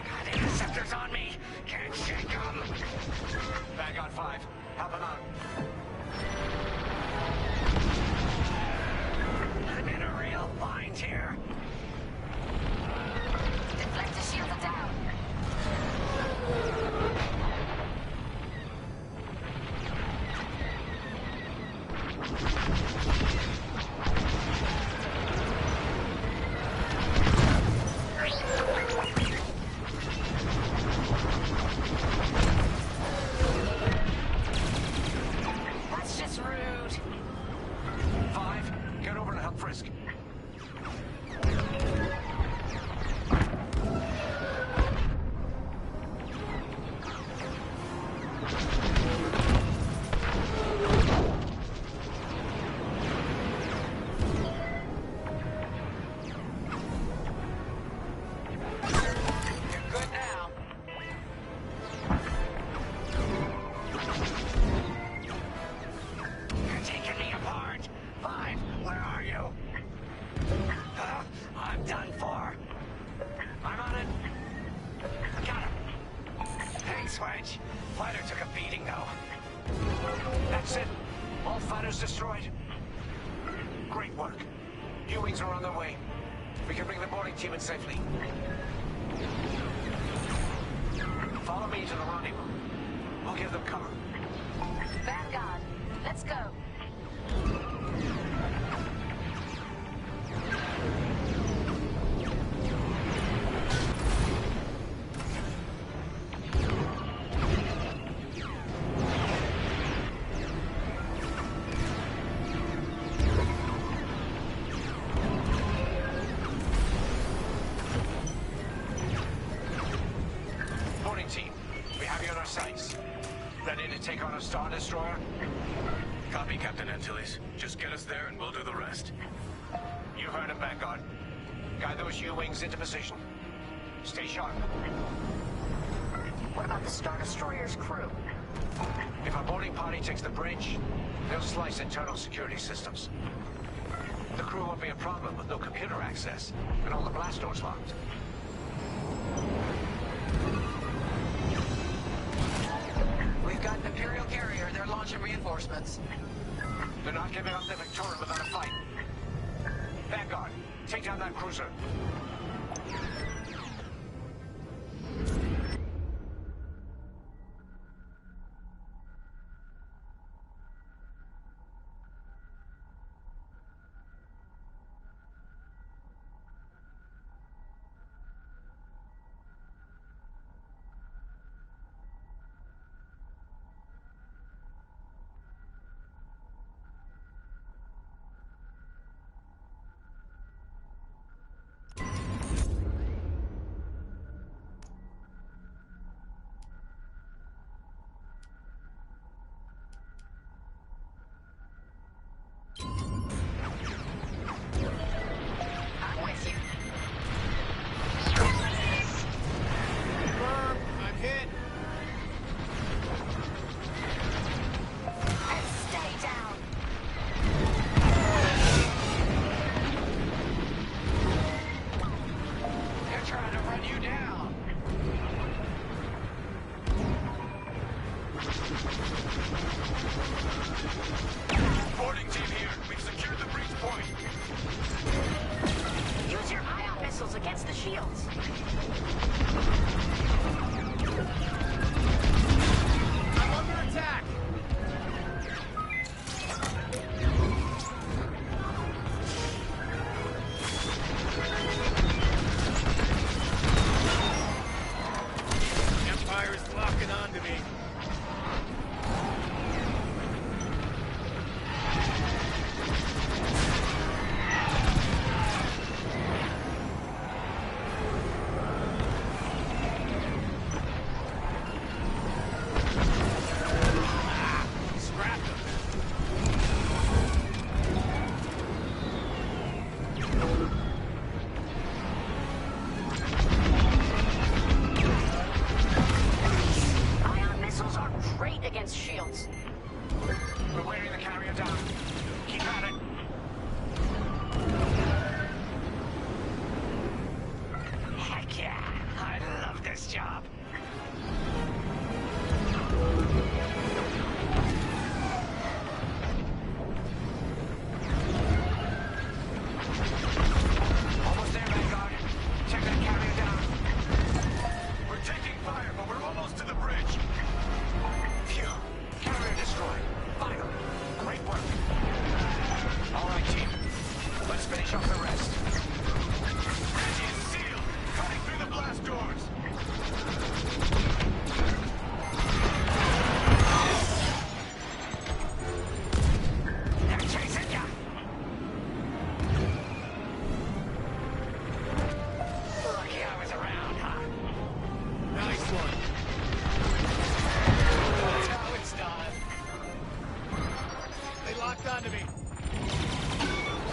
Got interceptors on me. Can't shake them.
Vanguard 5, help him out.
I'm in a real bind here.
Deflector shields are down. That's just rude.
5, get over and help Frisk.
You're good now. You're taking me apart. 5, where are you? I'm done for. I'm on it. Got him. Thanks, Wedge. Fighter took a beating, though.
That's it. All fighters destroyed. Great work. U-Wings are on their way. We can bring the boarding team in safely. Follow me to the rendezvous. We'll give them cover.
Vanguard, let's go.
Boarding team, we have you on our sights. Ready to take on a Star Destroyer?
Copy, Captain Antilles. Just get us there and we'll do the rest.
You heard him, Vanguard. Guide those U-Wings into position. Stay sharp.
What about the Star Destroyer's crew?
If our boarding party takes the bridge, they'll slice internal security systems. The crew won't be a problem with no computer access and all the blast doors locked.
We've got an Imperial carrier. They're launching reinforcements.
They're not giving up the Victoria without a fight. Vanguard, take down that cruiser.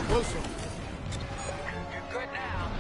Closer.
You're good now.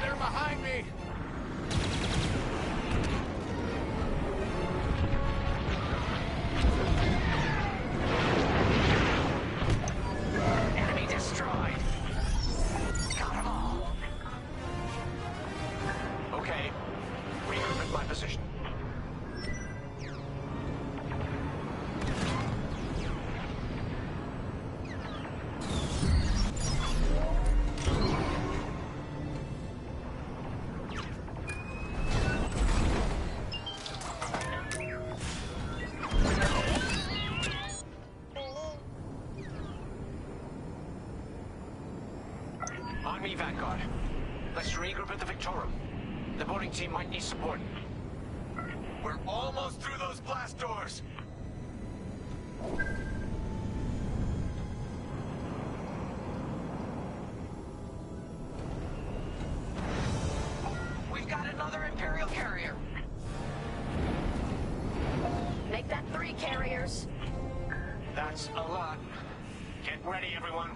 They're behind me!
Enemy destroyed. Got them all.
Okay. Regroup at my position. On me, Vanguard. Let's regroup at the Victorum. The boarding team might need support. We're almost through those blast doors!
We've got another Imperial carrier.
Make that 3 carriers.
That's a lot. Get ready, everyone.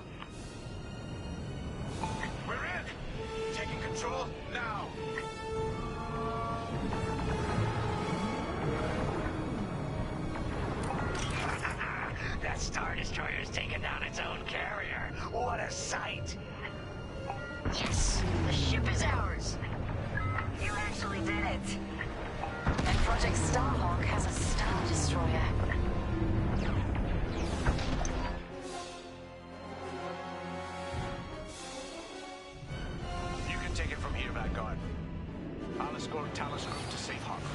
We're in! Taking control now!
That Star Destroyer's taken down its own carrier. What a sight!
Yes, the ship is ours. You actually did it. And Project Starhawk has a Star Destroyer.
You can take it from here, Vanguard. I'll escort Talos Group to safe harbor.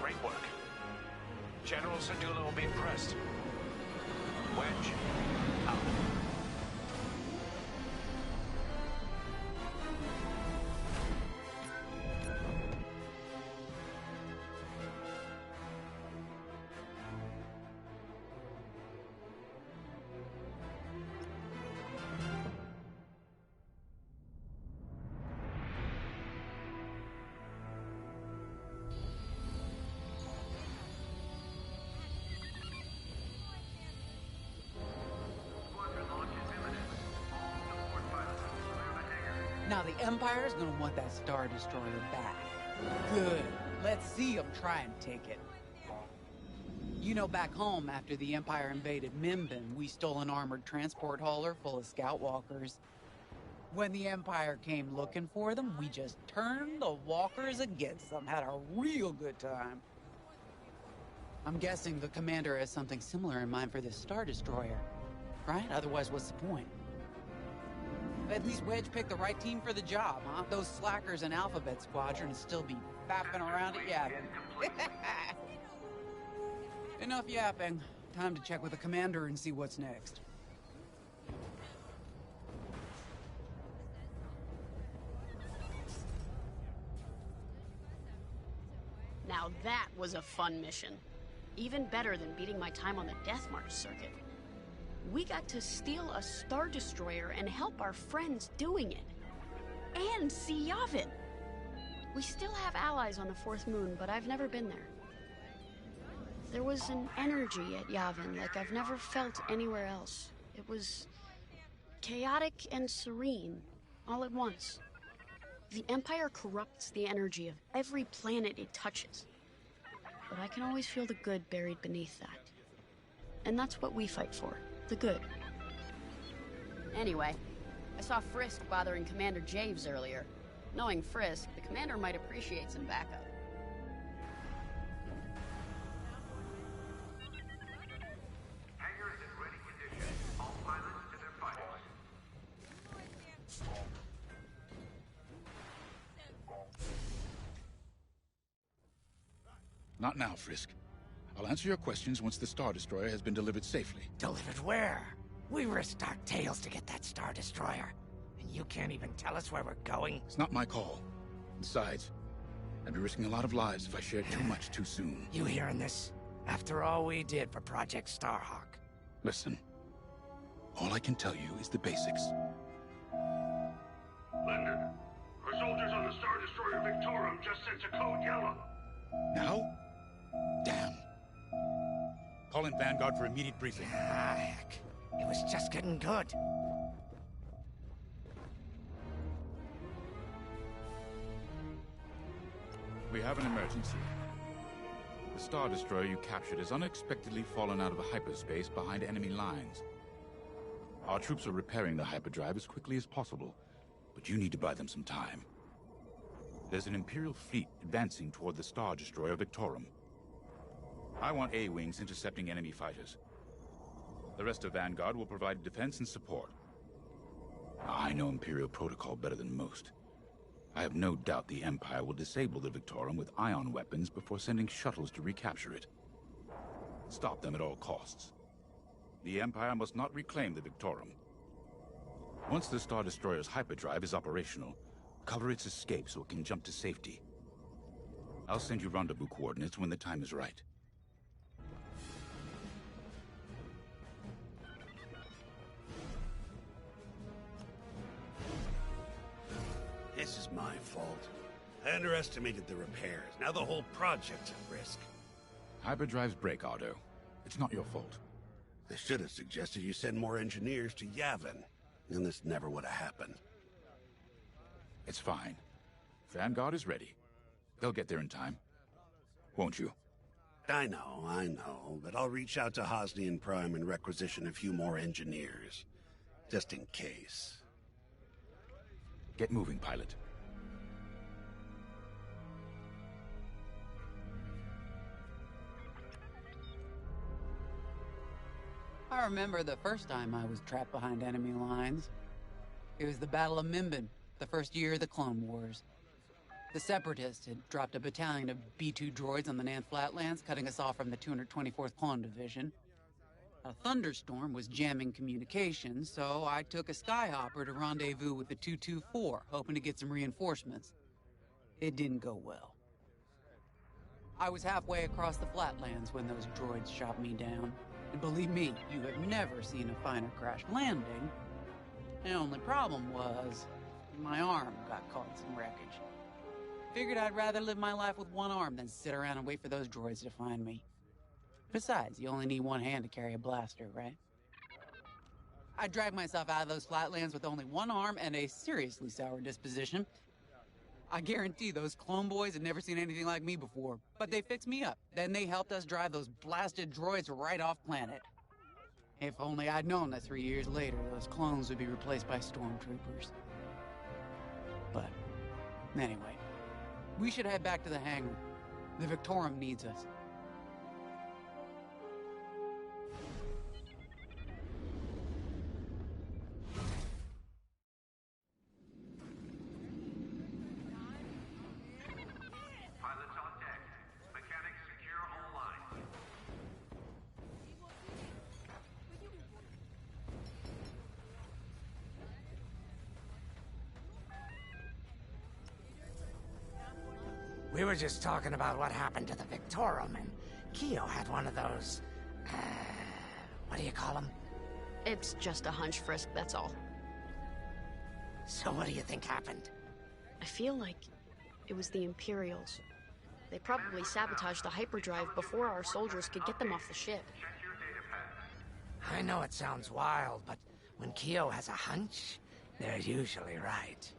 Great work. General Sardula will be impressed. Wedge, out.
Now the Empire's gonna want that Star Destroyer back. Good. Let's see them try and take it. You know, back home, after the Empire invaded Minbin, we stole an armored transport hauler full of scout walkers. When the Empire came looking for them, we just turned the walkers against them. Had a real good time. I'm guessing the commander has something similar in mind for this Star Destroyer. Right? Otherwise, what's the point? At least Wedge picked the right team for the job, huh? Those slackers in Alphabet Squadron still be fapping around at Yavin. Enough yapping. Time to check with the commander and see what's next.
Now that was a fun mission. Even better than beating my time on the Death March circuit. We got to steal a Star Destroyer and help our friends doing it. And see Yavin. We still have allies on the Fourth Moon, but I've never been there. There was an energy at Yavin like I've never felt anywhere else. It was chaotic and serene, all at once. The Empire corrupts the energy of every planet it touches. But I can always feel the good buried beneath that. And that's what we fight for. The good. Anyway, I saw Frisk bothering Commander Javes earlier. Knowing Frisk, the commander might appreciate some backup.
Hangar is in ready condition. All pilots to their fighters.
Not now, Frisk. I'll answer your questions once the Star Destroyer has been delivered safely.
Delivered where? We risked our tails to get that Star Destroyer. And you can't even tell us where we're going?
It's not my call. Besides, I'd be risking a lot of lives if I shared too much too soon.
You hearing this? After all we did for Project Starhawk.
Listen, all I can tell you is the basics.
Linden, our soldiers on the Star Destroyer Victorum just sent a code yellow.
Now? Damn. Call in Vanguard for immediate briefing.
Ah, heck. It was just getting good.
We have an emergency. The Star Destroyer you captured has unexpectedly fallen out of hyperspace behind enemy lines. Our troops are repairing the hyperdrive as quickly as possible, but you need to buy them some time. There's an Imperial fleet advancing toward the Star Destroyer Victorum. I want A-Wings intercepting enemy fighters. The rest of Vanguard will provide defense and support. I know Imperial protocol better than most. I have no doubt the Empire will disable the Victorum with ion weapons before sending shuttles to recapture it. Stop them at all costs. The Empire must not reclaim the Victorum. Once the Star Destroyer's hyperdrive is operational, cover its escape so it can jump to safety. I'll send you rendezvous coordinates when the time is right.
This is my fault. I underestimated the repairs. Now the whole project's at risk.
Hyperdrives break, Otto. It's not your fault.
I should have suggested you send more engineers to Yavin, and this never would have happened.
It's fine. Vanguard is ready. They'll get there in time. Won't you?
I know, but I'll reach out to Hosnian Prime and requisition a few more engineers. Just in case.
Get moving, pilot.
I remember the first time I was trapped behind enemy lines. It was the Battle of Minbin, the first year of the Clone Wars. The Separatists had dropped a battalion of B-2 droids on the Nan Flatlands, cutting us off from the 224th Clone Division. A thunderstorm was jamming communications, so I took a skyhopper to rendezvous with the 224, hoping to get some reinforcements. It didn't go well. I was halfway across the Flatlands when those droids shot me down. And believe me, you have never seen a finer crash landing. The only problem was, my arm got caught in some wreckage. Figured I'd rather live my life with one arm than sit around and wait for those droids to find me. Besides, you only need one hand to carry a blaster, right? I dragged myself out of those flatlands with only one arm and a seriously sour disposition. I guarantee those clone boys had never seen anything like me before, but they fixed me up. Then they helped us drive those blasted droids right off planet. If only I'd known that 3 years later, those clones would be replaced by stormtroopers. But, anyway, we should head back to the hangar. The Victorum needs us.
Pilots on deck. Mechanics secure all lines.
We were just talking about what happened to the Victorum, and Keo had one of those... what do you call them?
It's just a hunch, Frisk, that's all.
So what do you think happened?
I feel like it was the Imperials. They probably sabotaged the hyperdrive before our soldiers could get them off the ship.
Check your data pads.
I know it sounds wild, but when Keo has a hunch, they're usually right.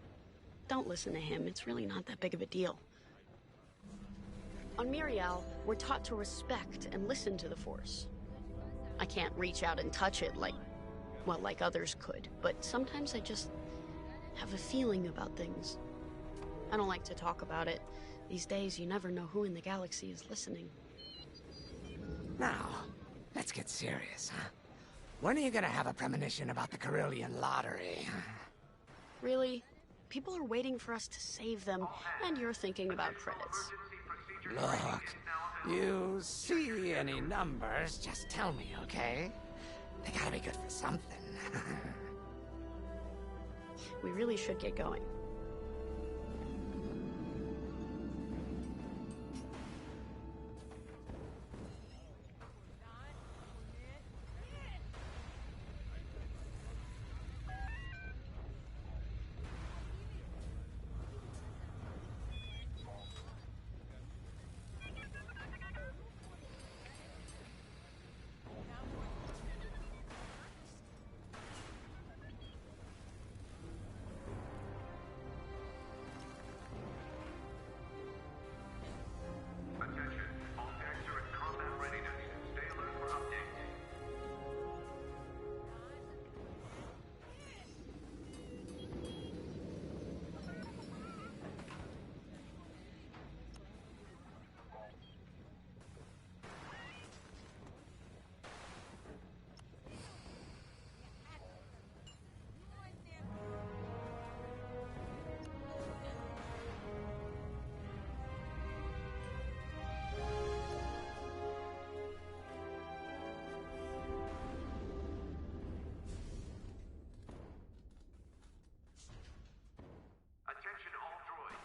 Don't listen to him, it's really not that big of a deal. On Miriel, we're taught to respect and listen to the Force. I can't reach out and touch it like others could, but sometimes I just have a feeling about things. I don't like to talk about it. These days, you never know who in the galaxy is listening.
Now, let's get serious, huh? When are you gonna have a premonition about the Carillion lottery?
Really? People are waiting for us to save them, and you're thinking about credits.
Look, You see any numbers, just tell me, okay? They gotta be good for something.
We really should get going.
Attention, all decks are in combat readiness. Stay alert for updates. Attention all droids.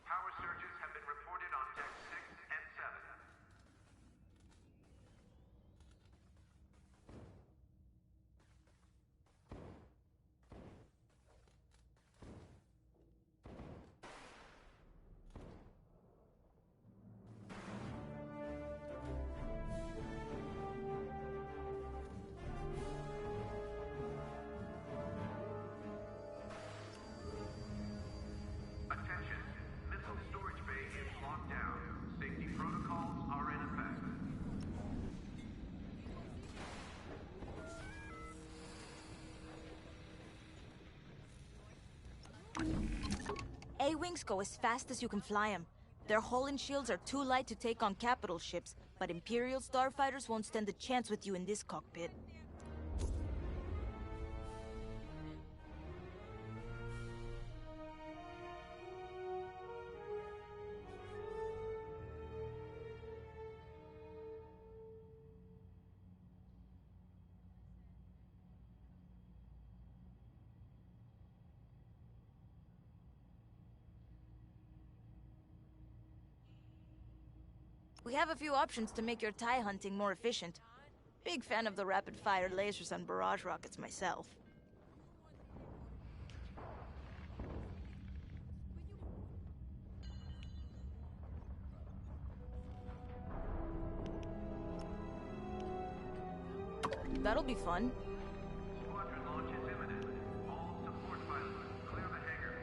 Power surges have been reported on deck 6 and 7. Attention, missile storage bay is locked down. Safety protocols are in effect.
A-Wings go as fast as you can fly them. Their hull and shields are too light to take on capital ships, but Imperial starfighters won't stand a chance with you in this cockpit. We have a few options to make your TIE hunting more efficient. Big fan of the rapid-fire lasers on barrage rockets myself. That'll be fun.
Squadron launch is imminent. All support pilots, clear the hangar.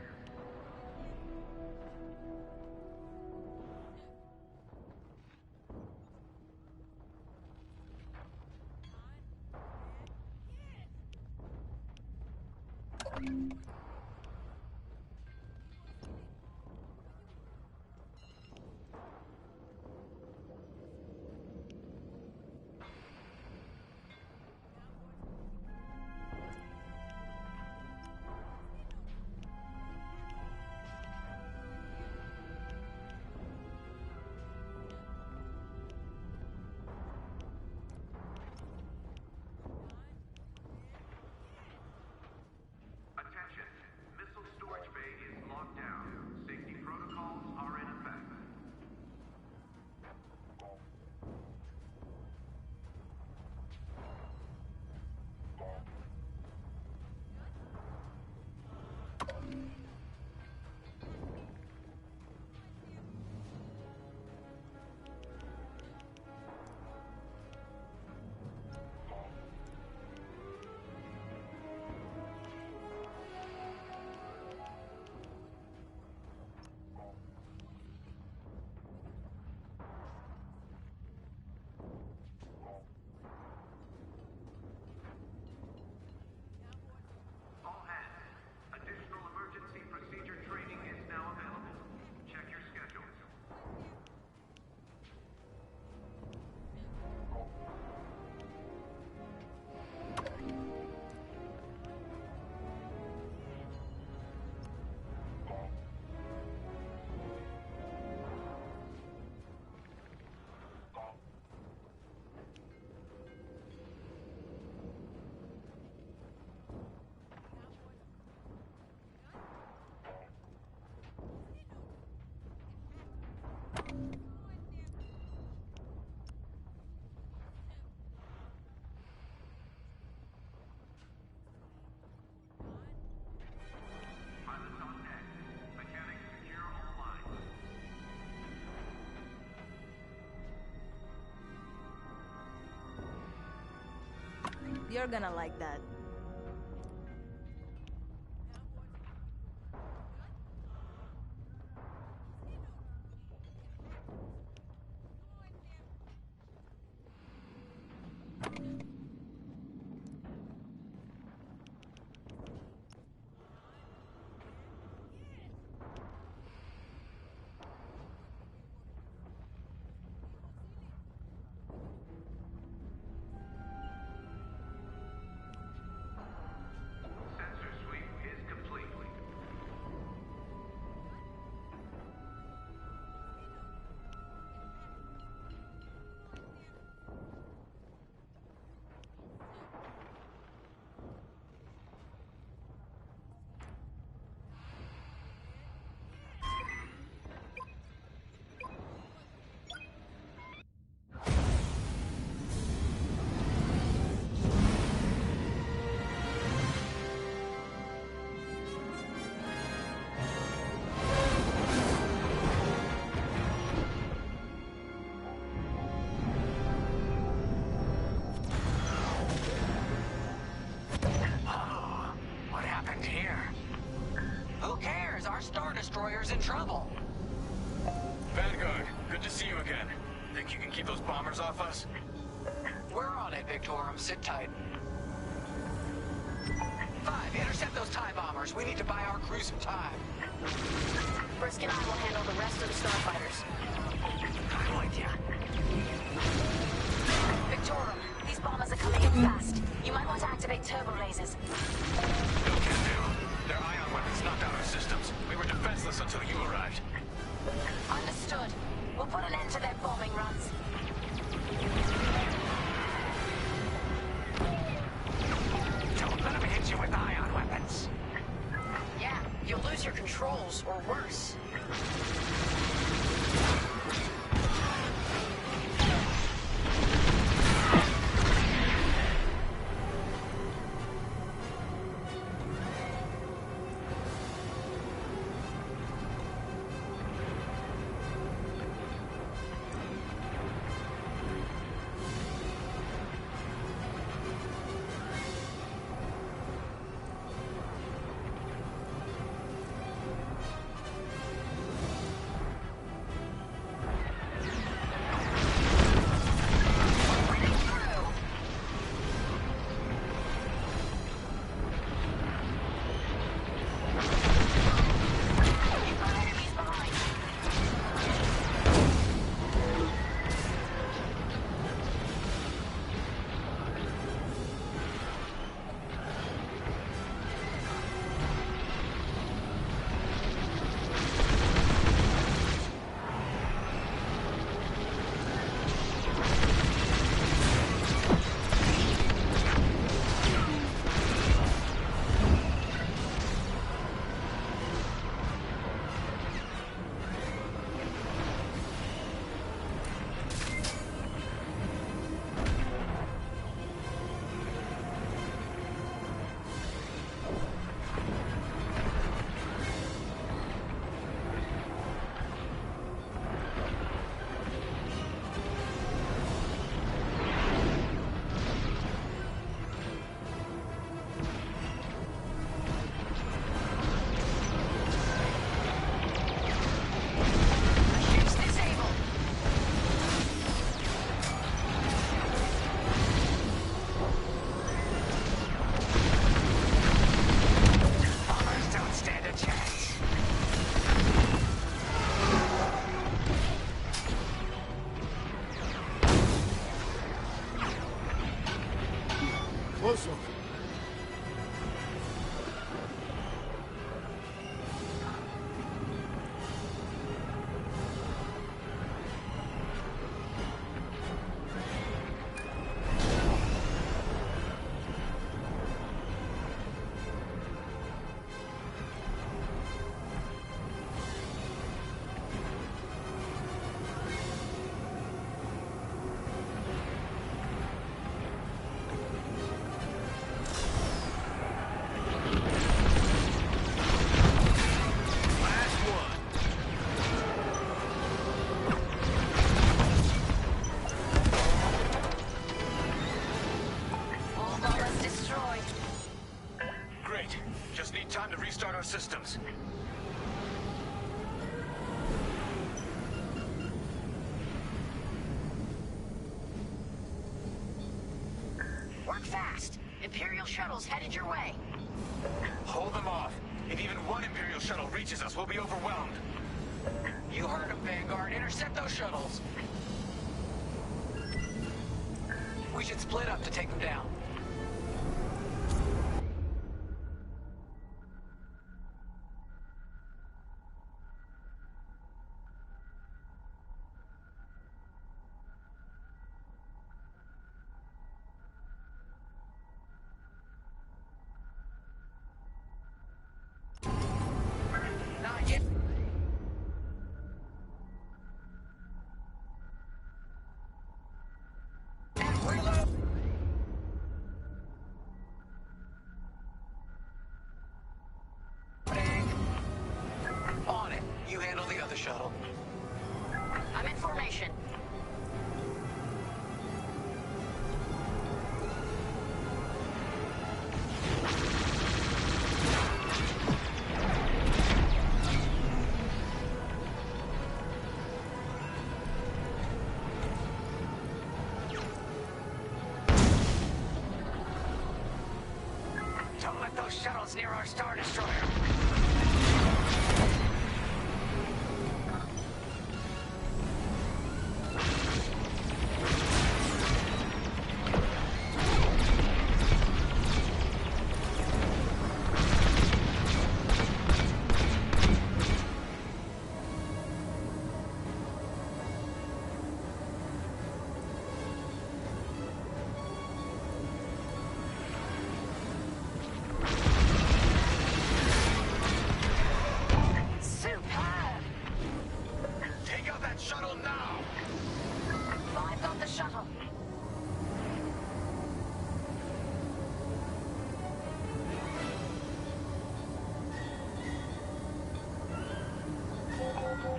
You're gonna like that.
Sensor sweep is complete.
What happened here?
Who cares? Our Star Destroyer's in trouble.
Vanguard, good to see you again. Think you can keep those bombers off us?
We're on it, Victorum. Sit tight. 5, intercept those TIE bombers. We need to buy our crew some time.
Brisk and I will handle the rest of the starfighters.
I'm with ya.
Victorum, these bombers are coming in fast. You might want to activate turbo lasers.
No can do. Their ion weapons knocked out our systems. We were defenseless until you arrived.
Understood. We'll put an end to their bombing runs.
Don't let him hit you with ion weapons.
Yeah, you'll lose your controls, or worse.
Close look.
our systems.
Work fast. Imperial shuttles headed your way.
Hold them off. If even one Imperial shuttle reaches us, we'll be overwhelmed.
You heard them, Vanguard. Intercept those shuttles. We should split up to take them down. Not yet. And reload. On it. You handle the other shuttle. I'm in formation. Don't let those shuttles near our Star Destroyer.
Take out that shuttle now!
I've got the shuttle.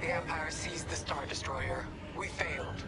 The Empire seized the Star Destroyer. We failed.